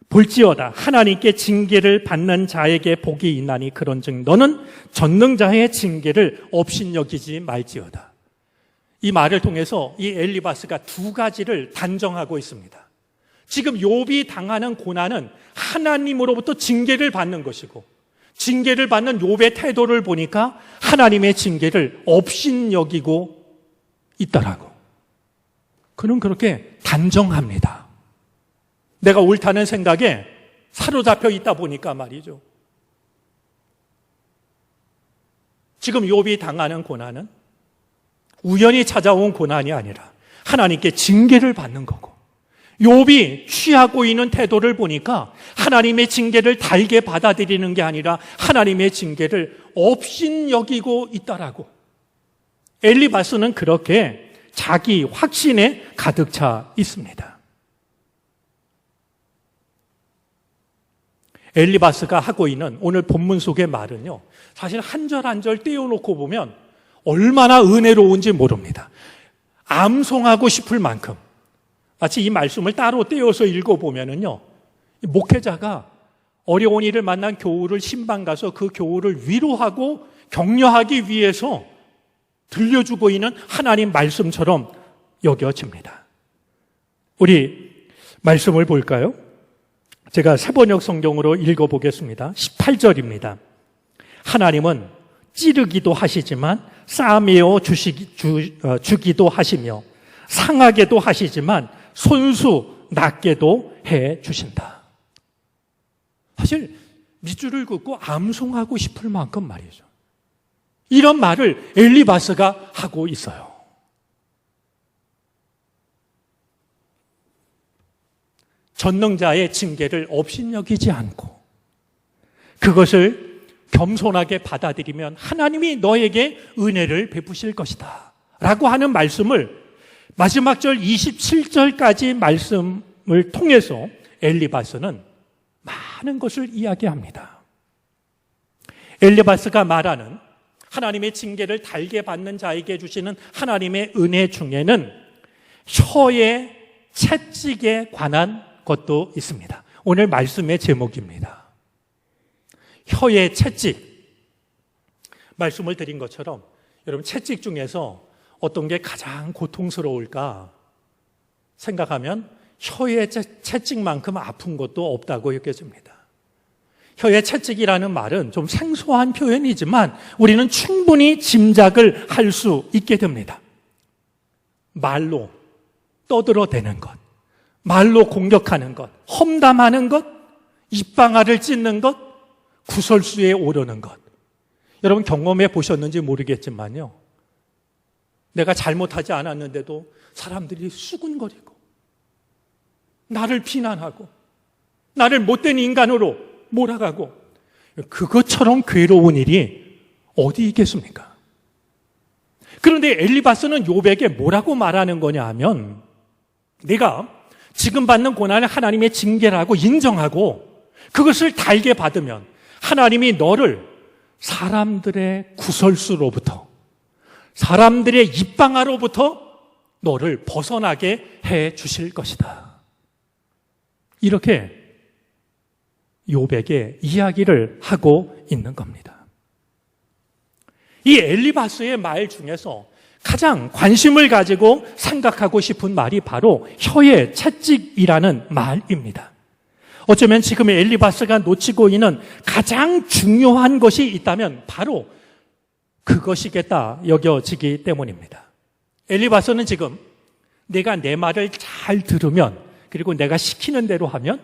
볼지어다 하나님께 징계를 받는 자에게 복이 있나니 그런즉 너는 전능자의 징계를 업신여기지 말지어다. 이 말을 통해서 이 엘리바스가 두 가지를 단정하고 있습니다. 지금 욥이 당하는 고난은 하나님으로부터 징계를 받는 것이고, 징계를 받는 욥의 태도를 보니까 하나님의 징계를 업신여기고 있더라고. 그는 그렇게 단정합니다. 내가 옳다는 생각에 사로잡혀 있다 보니까 말이죠. 지금 욥이 당하는 고난은 우연히 찾아온 고난이 아니라 하나님께 징계를 받는 거고, 욥이 취하고 있는 태도를 보니까 하나님의 징계를 달게 받아들이는 게 아니라 하나님의 징계를 업신여기고 있다라고. 엘리바스는 그렇게 자기 확신에 가득 차 있습니다. 엘리바스가 하고 있는 오늘 본문 속의 말은요, 사실 한 절 한 절 떼어놓고 보면 얼마나 은혜로운지 모릅니다. 암송하고 싶을 만큼, 마치 이 말씀을 따로 떼어서 읽어보면은요, 목회자가 어려운 일을 만난 교우를 신방 가서 그 교우를 위로하고 격려하기 위해서 들려주고 있는 하나님 말씀처럼 여겨집니다. 우리 말씀을 볼까요? 제가 세번역 성경으로 읽어보겠습니다. 18절입니다. 하나님은 찌르기도 하시지만 싸매어 주기도 하시며 상하게도 하시지만 손수 낫게도 해 주신다. 사실 밑줄을 긋고 암송하고 싶을 만큼 말이죠. 이런 말을 엘리바스가 하고 있어요. 전능자의 징계를 업신여기지 않고 그것을 겸손하게 받아들이면 하나님이 너에게 은혜를 베푸실 것이다 라고 하는 말씀을 마지막 절 27절까지 말씀을 통해서 엘리바스는 많은 것을 이야기합니다. 엘리바스가 말하는 하나님의 징계를 달게 받는 자에게 주시는 하나님의 은혜 중에는 혀의 채찍에 관한 것도 있습니다. 오늘 말씀의 제목입니다. 혀의 채찍. 말씀을 드린 것처럼 여러분, 채찍 중에서 어떤 게 가장 고통스러울까 생각하면 혀의 채찍만큼 아픈 것도 없다고 여겨집니다. 혀의 채찍이라는 말은 좀 생소한 표현이지만 우리는 충분히 짐작을 할 수 있게 됩니다. 말로 떠들어대는 것, 말로 공격하는 것, 험담하는 것, 입방아를 찢는 것, 구설수에 오르는 것. 여러분 경험해 보셨는지 모르겠지만요, 내가 잘못하지 않았는데도 사람들이 수군거리고 나를 비난하고 나를 못된 인간으로 몰아가고, 그것처럼 괴로운 일이 어디 있겠습니까? 그런데 엘리바스는 욥에게 뭐라고 말하는 거냐 하면, 내가 지금 받는 고난을 하나님의 징계라고 인정하고 그것을 달게 받으면 하나님이 너를 사람들의 구설수로부터, 사람들의 입방아로부터 너를 벗어나게 해 주실 것이다. 이렇게 욥에게 이야기를 하고 있는 겁니다. 이 엘리바스의 말 중에서 가장 관심을 가지고 생각하고 싶은 말이 바로 혀의 채찍이라는 말입니다. 어쩌면 지금 엘리바스가 놓치고 있는 가장 중요한 것이 있다면 바로 그것이겠다 여겨지기 때문입니다. 엘리바스는 지금 내가 내 말을 잘 들으면, 그리고 내가 시키는 대로 하면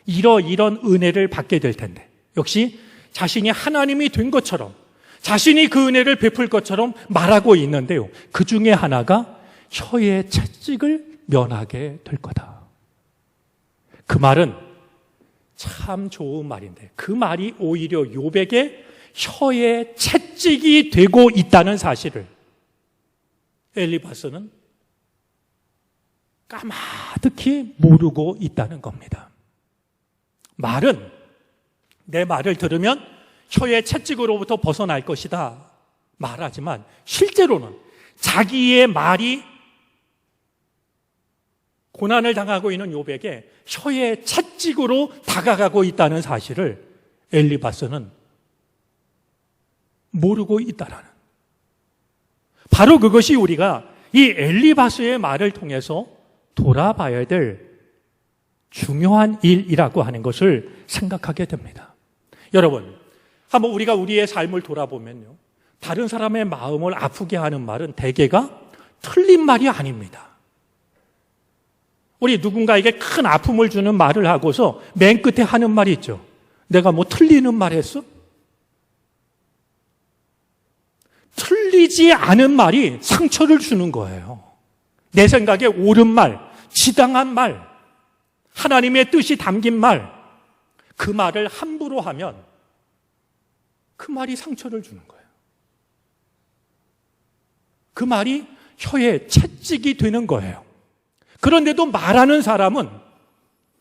이런 은혜를 받게 될 텐데, 역시 자신이 하나님이 된 것처럼, 자신이 그 은혜를 베풀 것처럼 말하고 있는데요, 그 중에 하나가 혀의 채찍을 면하게 될 거다. 그 말은 참 좋은 말인데, 그 말이 오히려 욥에게 혀의 채찍이 되고 있다는 사실을 엘리바스는 까마득히 모르고 있다는 겁니다. 말은 내 말을 들으면 혀의 채찍으로부터 벗어날 것이다 말하지만, 실제로는 자기의 말이 고난을 당하고 있는 욥에게 혀의 채찍으로 다가가고 있다는 사실을 엘리바스는 모르고 있다라는, 바로 그것이 우리가 이 엘리바스의 말을 통해서 돌아봐야 될 중요한 일이라고 하는 것을 생각하게 됩니다. 여러분, 한번 우리가 우리의 삶을 돌아보면요, 다른 사람의 마음을 아프게 하는 말은 대개가 틀린 말이 아닙니다. 우리 누군가에게 큰 아픔을 주는 말을 하고서 맨 끝에 하는 말이 있죠. 내가 뭐 틀리는 말 했어? 틀리지 않은 말이 상처를 주는 거예요. 내 생각에 옳은 말, 지당한 말, 하나님의 뜻이 담긴 말, 그 말을 함부로 하면 그 말이 상처를 주는 거예요. 그 말이 혀의 채찍이 되는 거예요. 그런데도 말하는 사람은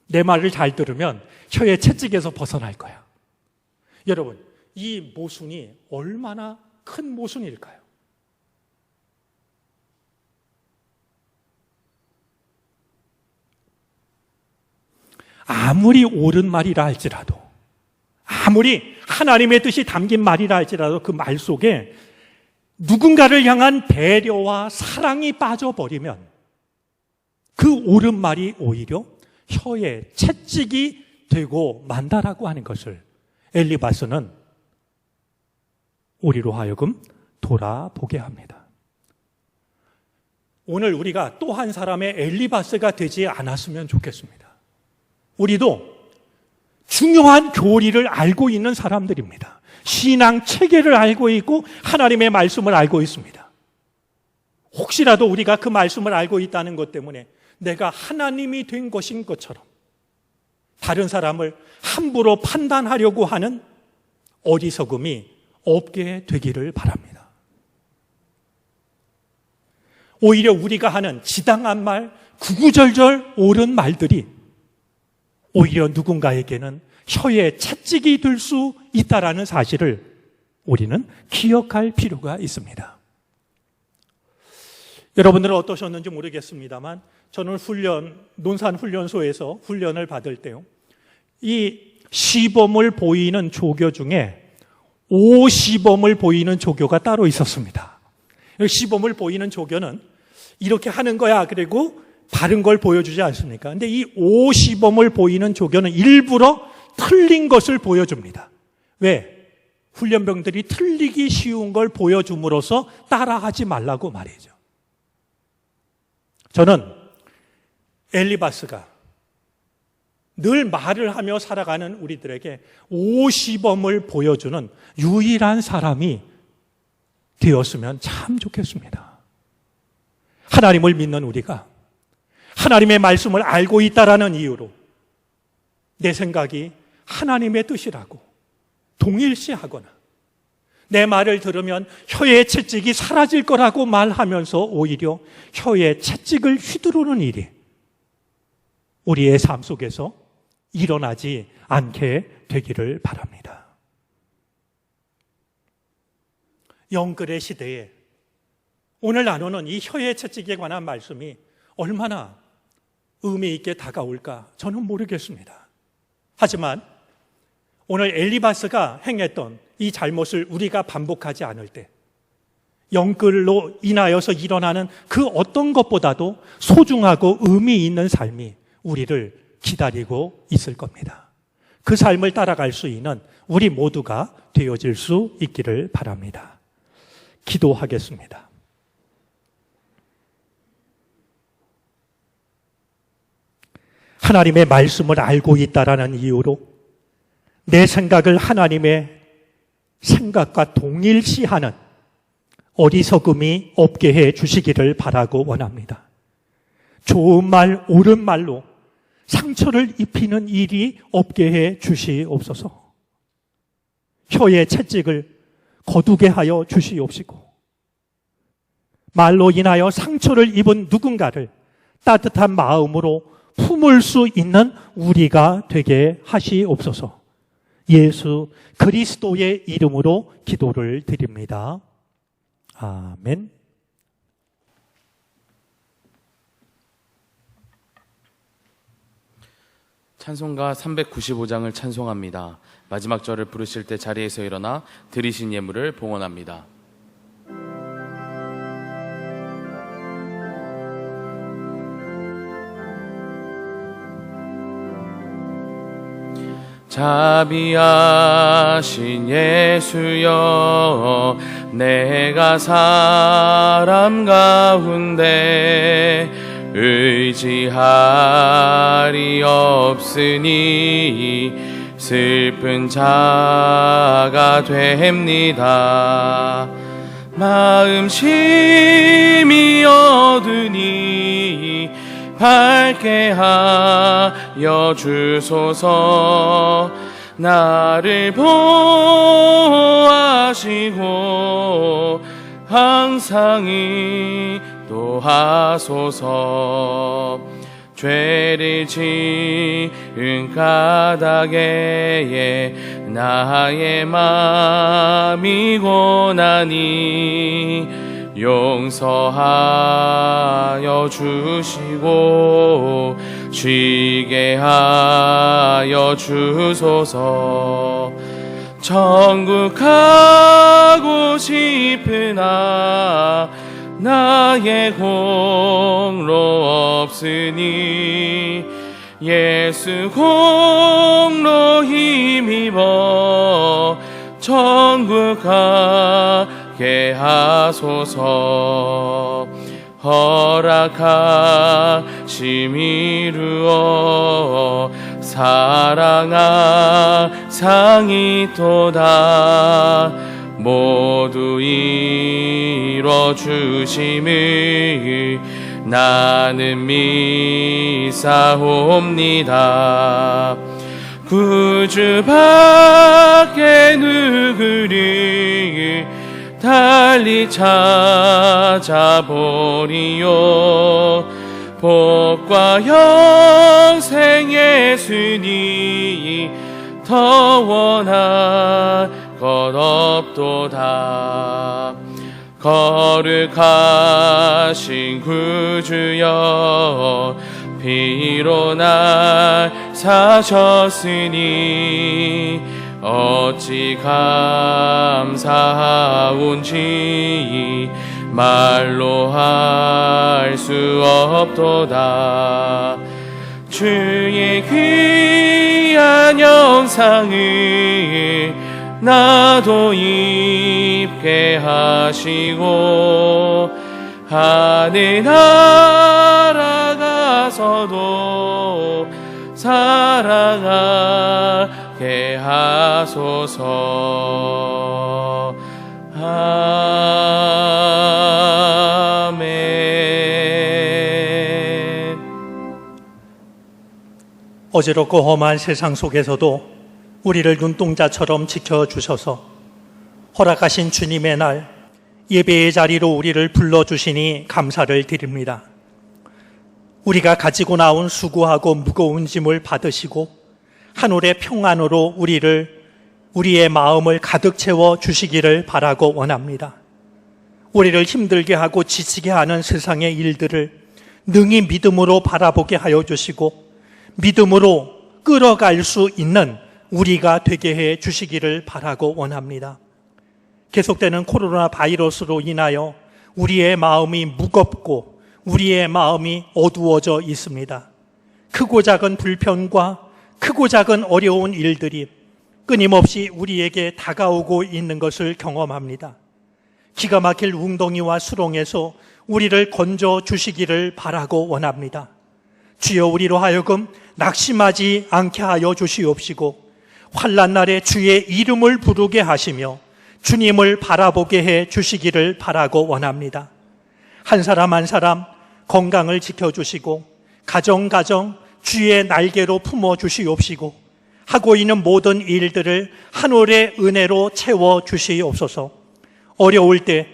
내 말을 잘 들으면 혀의 채찍에서 벗어날 거야. 여러분, 이 모순이 얼마나 큰 모순일까요? 아무리 옳은 말이라 할지라도, 아무리 하나님의 뜻이 담긴 말이라 할지라도 그 말 속에 누군가를 향한 배려와 사랑이 빠져버리면 그 옳은 말이 오히려 혀의 채찍이 되고 만다라고 하는 것을 엘리바스는 우리로 하여금 돌아보게 합니다. 오늘 우리가 또 한 사람의 엘리바스가 되지 않았으면 좋겠습니다. 우리도 중요한 교리를 알고 있는 사람들입니다. 신앙 체계를 알고 있고 하나님의 말씀을 알고 있습니다. 혹시라도 우리가 그 말씀을 알고 있다는 것 때문에 내가 하나님이 된 것인 것처럼 다른 사람을 함부로 판단하려고 하는 어리석음이 없게 되기를 바랍니다. 오히려 우리가 하는 지당한 말, 구구절절 옳은 말들이 오히려 누군가에게는 혀의 채찍이 될 수 있다라는 사실을 우리는 기억할 필요가 있습니다. 여러분들은 어떠셨는지 모르겠습니다만 저는 논산훈련소에서 훈련을 받을 때요, 이 시범을 보이는 조교 중에 5시범을 보이는 조교가 따로 있었습니다. 시범을 보이는 조교는 이렇게 하는 거야, 그리고 바른 걸 보여주지 않습니까? 근데 이 5시범을 보이는 조교는 일부러 틀린 것을 보여줍니다. 왜? 훈련병들이 틀리기 쉬운 걸 보여줌으로써 따라하지 말라고 말이죠. 저는 엘리바스가 늘 말을 하며 살아가는 우리들에게 5시범을 보여주는 유일한 사람이 되었으면 참 좋겠습니다. 하나님을 믿는 우리가 하나님의 말씀을 알고 있다라는 이유로 내 생각이 하나님의 뜻이라고 동일시하거나 내 말을 들으면 혀의 채찍이 사라질 거라고 말하면서 오히려 혀의 채찍을 휘두르는 일이 우리의 삶 속에서 일어나지 않게 되기를 바랍니다. 영글의 시대에 오늘 나누는 이 혀의 채찍에 관한 말씀이 얼마나 의미 있게 다가올까 저는 모르겠습니다. 하지만 오늘 엘리바스가 행했던 이 잘못을 우리가 반복하지 않을 때 영끌로 인하여서 일어나는 그 어떤 것보다도 소중하고 의미 있는 삶이 우리를 기다리고 있을 겁니다. 그 삶을 따라갈 수 있는 우리 모두가 되어질 수 있기를 바랍니다. 기도하겠습니다. 하나님의 말씀을 알고 있다라는 이유로 내 생각을 하나님의 생각과 동일시하는 어리석음이 없게 해 주시기를 바라고 원합니다. 좋은 말, 옳은 말로 상처를 입히는 일이 없게 해 주시옵소서. 혀의 채찍을 거두게 하여 주시옵시고 말로 인하여 상처를 입은 누군가를 따뜻한 마음으로 품을 수 있는 우리가 되게 하시옵소서. 예수 그리스도의 이름으로 기도를 드립니다. 아멘. 찬송가 395장을 찬송합니다. 마지막 절을 부르실 때 자리에서 일어나 드리신 예물을 봉헌합니다. 자비하신 예수여, 내가 사람 가운데 의지할이 없으니 슬픈 자가 됩니다. 마음 심히 어두니 밝게 하여 주소서. 나를 보호하시고 항상 인도하소서. 죄를 지은 까닭에 나의 마음이 고나니 용서하여 주시고 쉬게 하여 주소서. 천국 가고 싶으나 나의 공로 없으니 예수 공로 힘입어 천국 가게 하소서. 허락하심 이루어 사랑하상이도다. 모두 이뤄주심을 나는 믿사옵니다. 구주밖에 누구를 달리 찾아보리요. 복과 영생 예수니 더 원할 것 없도다. 거룩하신 구주여, 피로 날 사셨으니 어찌 감사하온지 말로 할 수 없도다. 주의 귀한 영상을 나도 입게 하시고 하늘 날아가서도 사랑하게 하소서. 아멘. 어지럽고 험한 세상 속에서도 우리를 눈동자처럼 지켜주셔서 허락하신 주님의 날 예배의 자리로 우리를 불러주시니 감사를 드립니다. 우리가 가지고 나온 수고하고 무거운 짐을 받으시고 하늘의 평안으로 우리의 마음을 가득 채워 주시기를 바라고 원합니다. 우리를 힘들게 하고 지치게 하는 세상의 일들을 능히 믿음으로 바라보게 하여 주시고 믿음으로 끌어갈 수 있는 우리가 되게 해 주시기를 바라고 원합니다. 계속되는 코로나 바이러스로 인하여 우리의 마음이 무겁고 우리의 마음이 어두워져 있습니다. 크고 작은 불편과 크고 작은 어려운 일들이 끊임없이 우리에게 다가오고 있는 것을 경험합니다. 기가 막힐 웅덩이와 수렁에서 우리를 건져 주시기를 바라고 원합니다. 주여, 우리로 하여금 낙심하지 않게 하여 주시옵시고 환난 날에 주의 이름을 부르게 하시며 주님을 바라보게 해 주시기를 바라고 원합니다. 한 사람 한 사람 건강을 지켜주시고 가정 주의 날개로 품어 주시옵시고 하고 있는 모든 일들을 하늘의 은혜로 채워 주시옵소서. 어려울 때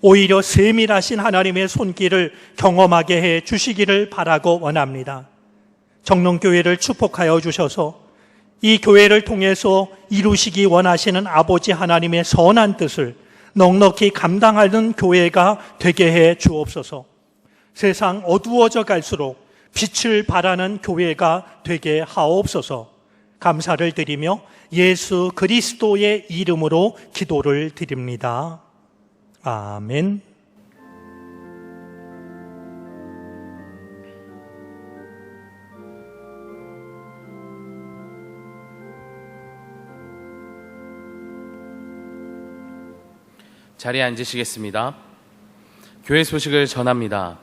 오히려 세밀하신 하나님의 손길을 경험하게 해 주시기를 바라고 원합니다. 정릉교회를 축복하여 주셔서 이 교회를 통해서 이루시기 원하시는 아버지 하나님의 선한 뜻을 넉넉히 감당하는 교회가 되게 해 주옵소서. 세상 어두워져 갈수록 빛을 발하는 교회가 되게 하옵소서. 감사를 드리며 예수 그리스도의 이름으로 기도를 드립니다. 아멘. 자리에 앉으시겠습니다. 교회 소식을 전합니다.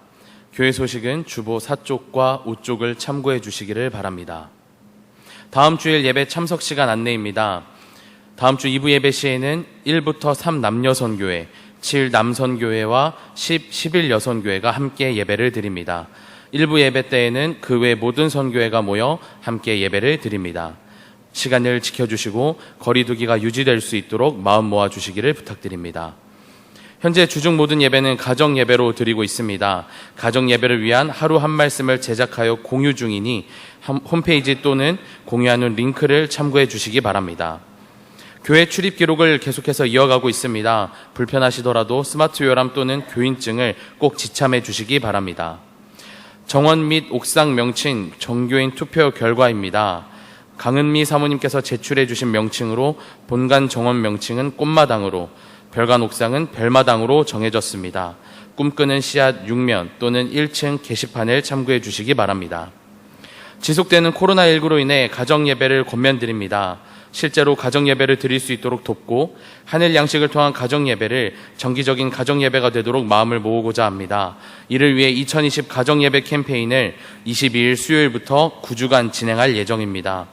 교회 소식은 주보 4쪽과 5쪽을 참고해 주시기를 바랍니다. 다음 주일 예배 참석 시간 안내입니다. 다음 주 2부 예배 시에는 1부터 3 남녀선교회, 7 남선교회와 10, 11 여선교회가 함께 예배를 드립니다. 1부 예배 때에는 그 외 모든 선교회가 모여 함께 예배를 드립니다. 시간을 지켜주시고 거리두기가 유지될 수 있도록 마음 모아주시기를 부탁드립니다. 현재 주중 모든 예배는 가정 예배로 드리고 있습니다. 가정 예배를 위한 하루 한 말씀을 제작하여 공유 중이니 홈페이지 또는 공유하는 링크를 참고해 주시기 바랍니다. 교회 출입 기록을 계속해서 이어가고 있습니다. 불편하시더라도 스마트 요람 또는 교인증을 꼭 지참해 주시기 바랍니다. 정원 및 옥상 명칭 정교인 투표 결과입니다. 강은미 사모님께서 제출해 주신 명칭으로 본관 정원 명칭은 꽃마당으로, 별관 옥상은 별마당으로 정해졌습니다. 꿈꾸는 씨앗 6면 또는 1층 게시판을 참고해 주시기 바랍니다. 지속되는 코로나19로 인해 가정예배를 권면드립니다. 실제로 가정예배를 드릴 수 있도록 돕고 하늘 양식을 통한 가정예배를 정기적인 가정예배가 되도록 마음을 모으고자 합니다. 이를 위해 2020 가정예배 캠페인을 22일 수요일부터 9주간 진행할 예정입니다.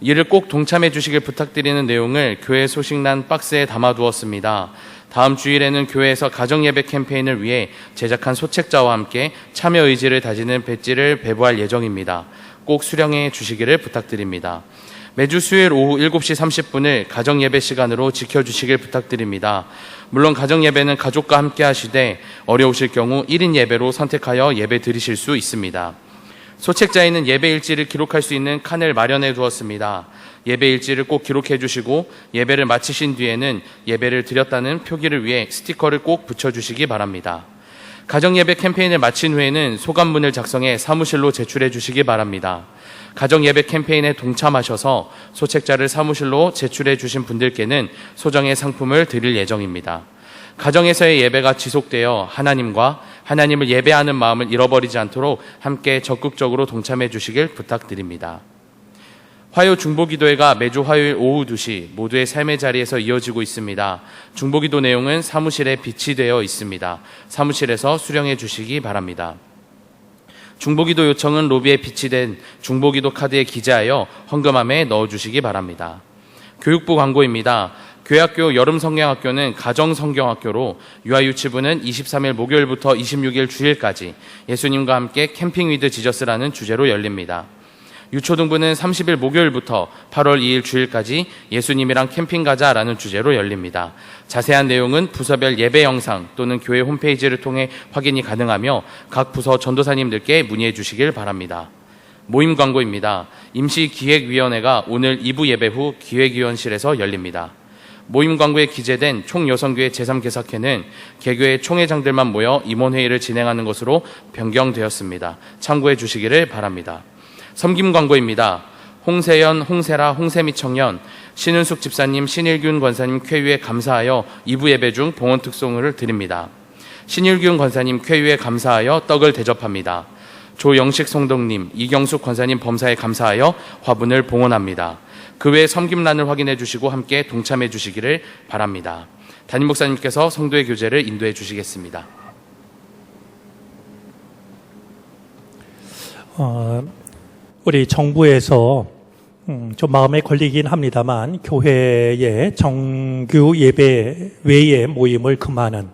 이를 꼭 동참해 주시길 부탁드리는 내용을 교회 소식란 박스에 담아두었습니다. 다음 주일에는 교회에서 가정예배 캠페인을 위해 제작한 소책자와 함께 참여 의지를 다지는 배지를 배부할 예정입니다. 꼭 수령해 주시기를 부탁드립니다. 매주 수요일 오후 7시 30분을 가정예배 시간으로 지켜주시길 부탁드립니다. 물론 가정예배는 가족과 함께 하시되 어려우실 경우 1인 예배로 선택하여 예배 드리실 수 있습니다. 소책자에는 예배 일지를 기록할 수 있는 칸을 마련해 두었습니다. 예배 일지를 꼭 기록해 주시고 예배를 마치신 뒤에는 예배를 드렸다는 표기를 위해 스티커를 꼭 붙여주시기 바랍니다. 가정예배 캠페인을 마친 후에는 소감문을 작성해 사무실로 제출해 주시기 바랍니다. 가정예배 캠페인에 동참하셔서 소책자를 사무실로 제출해 주신 분들께는 소정의 상품을 드릴 예정입니다. 가정에서의 예배가 지속되어 하나님과 하나님을 예배하는 마음을 잃어버리지 않도록 함께 적극적으로 동참해 주시길 부탁드립니다. 화요 중보기도회가 매주 화요일 오후 2시 모두의 삶의 자리에서 이어지고 있습니다. 중보기도 내용은 사무실에 비치되어 있습니다. 사무실에서 수령해 주시기 바랍니다. 중보기도 요청은 로비에 비치된 중보기도 카드에 기재하여 헌금함에 넣어주시기 바랍니다. 교육부 광고입니다. 교회학교 여름성경학교는 가정성경학교로 유아유치부는 23일 목요일부터 26일 주일까지 예수님과 함께 캠핑 위드 지저스라는 주제로 열립니다. 유초등부는 30일 목요일부터 8월 2일 주일까지 예수님이랑 캠핑 가자라는 주제로 열립니다. 자세한 내용은 부서별 예배 영상 또는 교회 홈페이지를 통해 확인이 가능하며 각 부서 전도사님들께 문의해 주시길 바랍니다. 모임 광고입니다. 임시기획위원회가 오늘 2부 예배 후 기획위원실에서 열립니다. 모임 광고에 기재된 총여성교회 제3개석회는 개교회 총회장들만 모여 임원회의를 진행하는 것으로 변경되었습니다. 참고해 주시기를 바랍니다. 섬김 광고입니다. 홍세연, 홍세라, 홍세미 청년, 신은숙 집사님, 신일균 권사님 쾌유에 감사하여 2부 예배 중 봉헌 특송을 드립니다. 신일균 권사님 쾌유에 감사하여 떡을 대접합니다. 조영식 성동님, 이경숙 권사님 범사에 감사하여 화분을 봉헌합니다. 그 외 섬김란을 확인해 주시고 함께 동참해 주시기를 바랍니다. 담임 목사님께서 성도의 교제를 인도해 주시겠습니다. 우리 정부에서 좀 마음에 걸리긴 합니다만 교회의 정규 예배 외의 모임을 금하는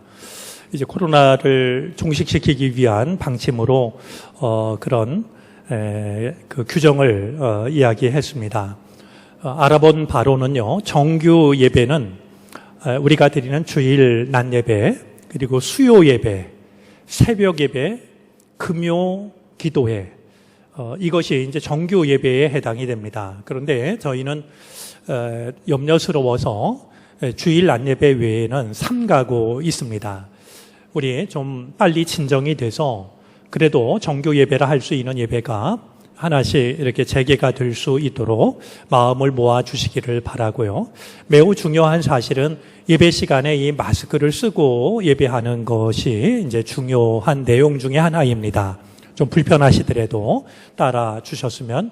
이제 코로나를 종식시키기 위한 방침으로 그런 그 규정을 이야기했습니다. 알아본 바로는요, 정규 예배는 우리가 드리는 주일 낮 예배, 그리고 수요 예배, 새벽 예배, 금요 기도회, 이것이 이제 정규 예배에 해당이 됩니다. 그런데 저희는 염려스러워서 주일 낮 예배 외에는 삼가고 있습니다. 우리 좀 빨리 진정이 돼서 그래도 정규 예배라 할 수 있는 예배가 하나씩 이렇게 재개가 될 수 있도록 마음을 모아 주시기를 바라고요. 매우 중요한 사실은 예배 시간에 이 마스크를 쓰고 예배하는 것이 이제 중요한 내용 중에 하나입니다. 좀 불편하시더라도 따라 주셨으면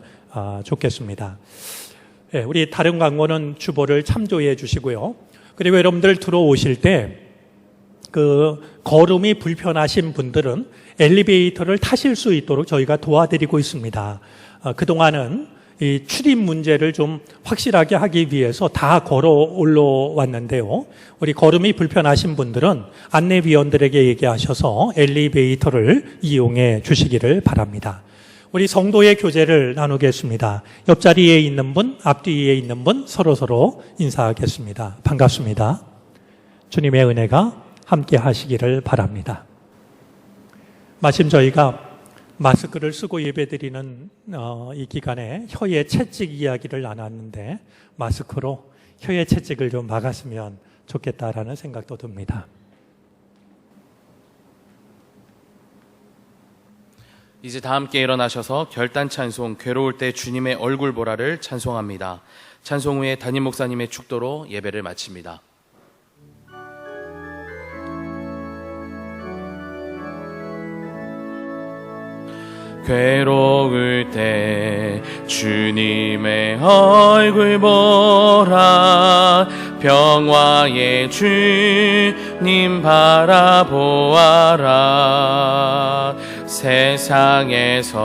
좋겠습니다. 네, 우리 다른 광고는 주보를 참조해 주시고요. 그리고 여러분들 들어오실 때 그 걸음이 불편하신 분들은 엘리베이터를 타실 수 있도록 저희가 도와드리고 있습니다. 그동안은 이 출입 문제를 좀 확실하게 하기 위해서 다 걸어 올라왔는데요. 우리 걸음이 불편하신 분들은 안내위원들에게 얘기하셔서 엘리베이터를 이용해 주시기를 바랍니다. 우리 성도의 교제를 나누겠습니다. 옆자리에 있는 분, 앞뒤에 있는 분 서로 인사하겠습니다. 반갑습니다. 주님의 은혜가 함께 하시기를 바랍니다. 마침 저희가 마스크를 쓰고 예배드리는 이 기간에 혀의 채찍 이야기를 나눴는데 마스크로 혀의 채찍을 좀 막았으면 좋겠다라는 생각도 듭니다. 이제 다 함께 일어나셔서 결단 찬송 괴로울 때 주님의 얼굴 보라를 찬송합니다. 찬송 후에 담임 목사님의 축도로 예배를 마칩니다. 괴로울 때 주님의 얼굴 보라, 평화의 주님 바라보아라. 세상에서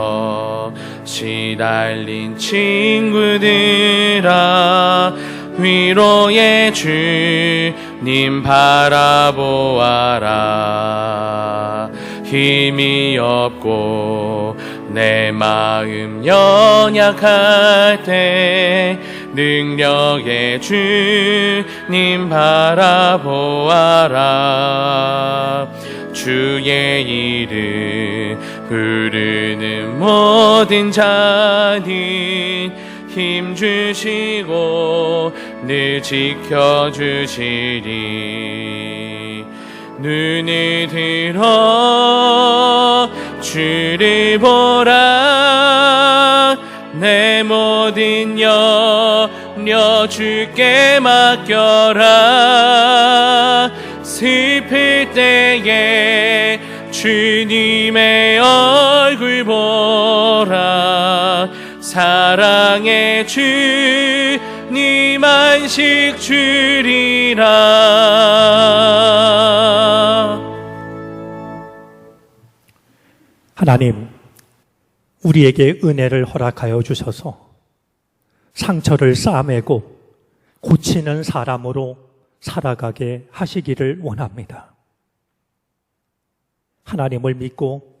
시달린 친구들아, 위로의 주님 바라보아라. 힘이 없고 내 마음 연약할 때 능력의 주님 바라보아라. 주의 이름 부르는 모든 자들 힘 주시고 늘 지켜주시리. 눈을 들어 주를 보라. 내 모든 염려 주께 맡겨라. 슬플 때에 주님의 얼굴 보라. 사랑의 주님 안식 주리라. 하나님, 우리에게 은혜를 허락하여 주셔서 상처를 싸매고 고치는 사람으로 살아가게 하시기를 원합니다. 하나님을 믿고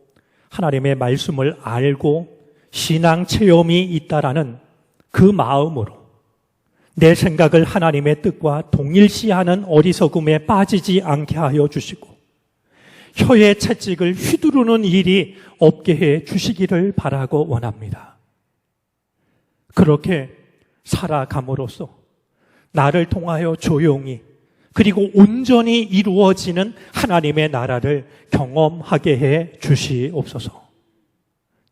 하나님의 말씀을 알고 신앙 체험이 있다라는 그 마음으로 내 생각을 하나님의 뜻과 동일시하는 어리석음에 빠지지 않게 하여 주시고 혀의 채찍을 휘두르는 일이 없게 해 주시기를 바라고 원합니다. 그렇게 살아감으로써 나를 통하여 조용히 그리고 온전히 이루어지는 하나님의 나라를 경험하게 해 주시옵소서.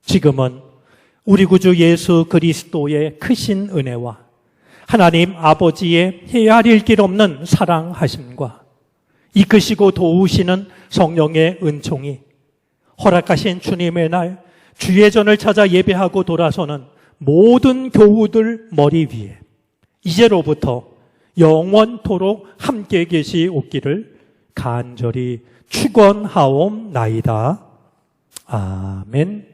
지금은 우리 구주 예수 그리스도의 크신 은혜와 하나님 아버지의 헤아릴 길 없는 사랑하심과 이끄시고 도우시는 성령의 은총이 허락하신 주님의 날 주의 전을 찾아 예배하고 돌아서는 모든 교우들 머리 위에 이제로부터 영원토록 함께 계시옵기를 간절히 축원하옵나이다. 아멘.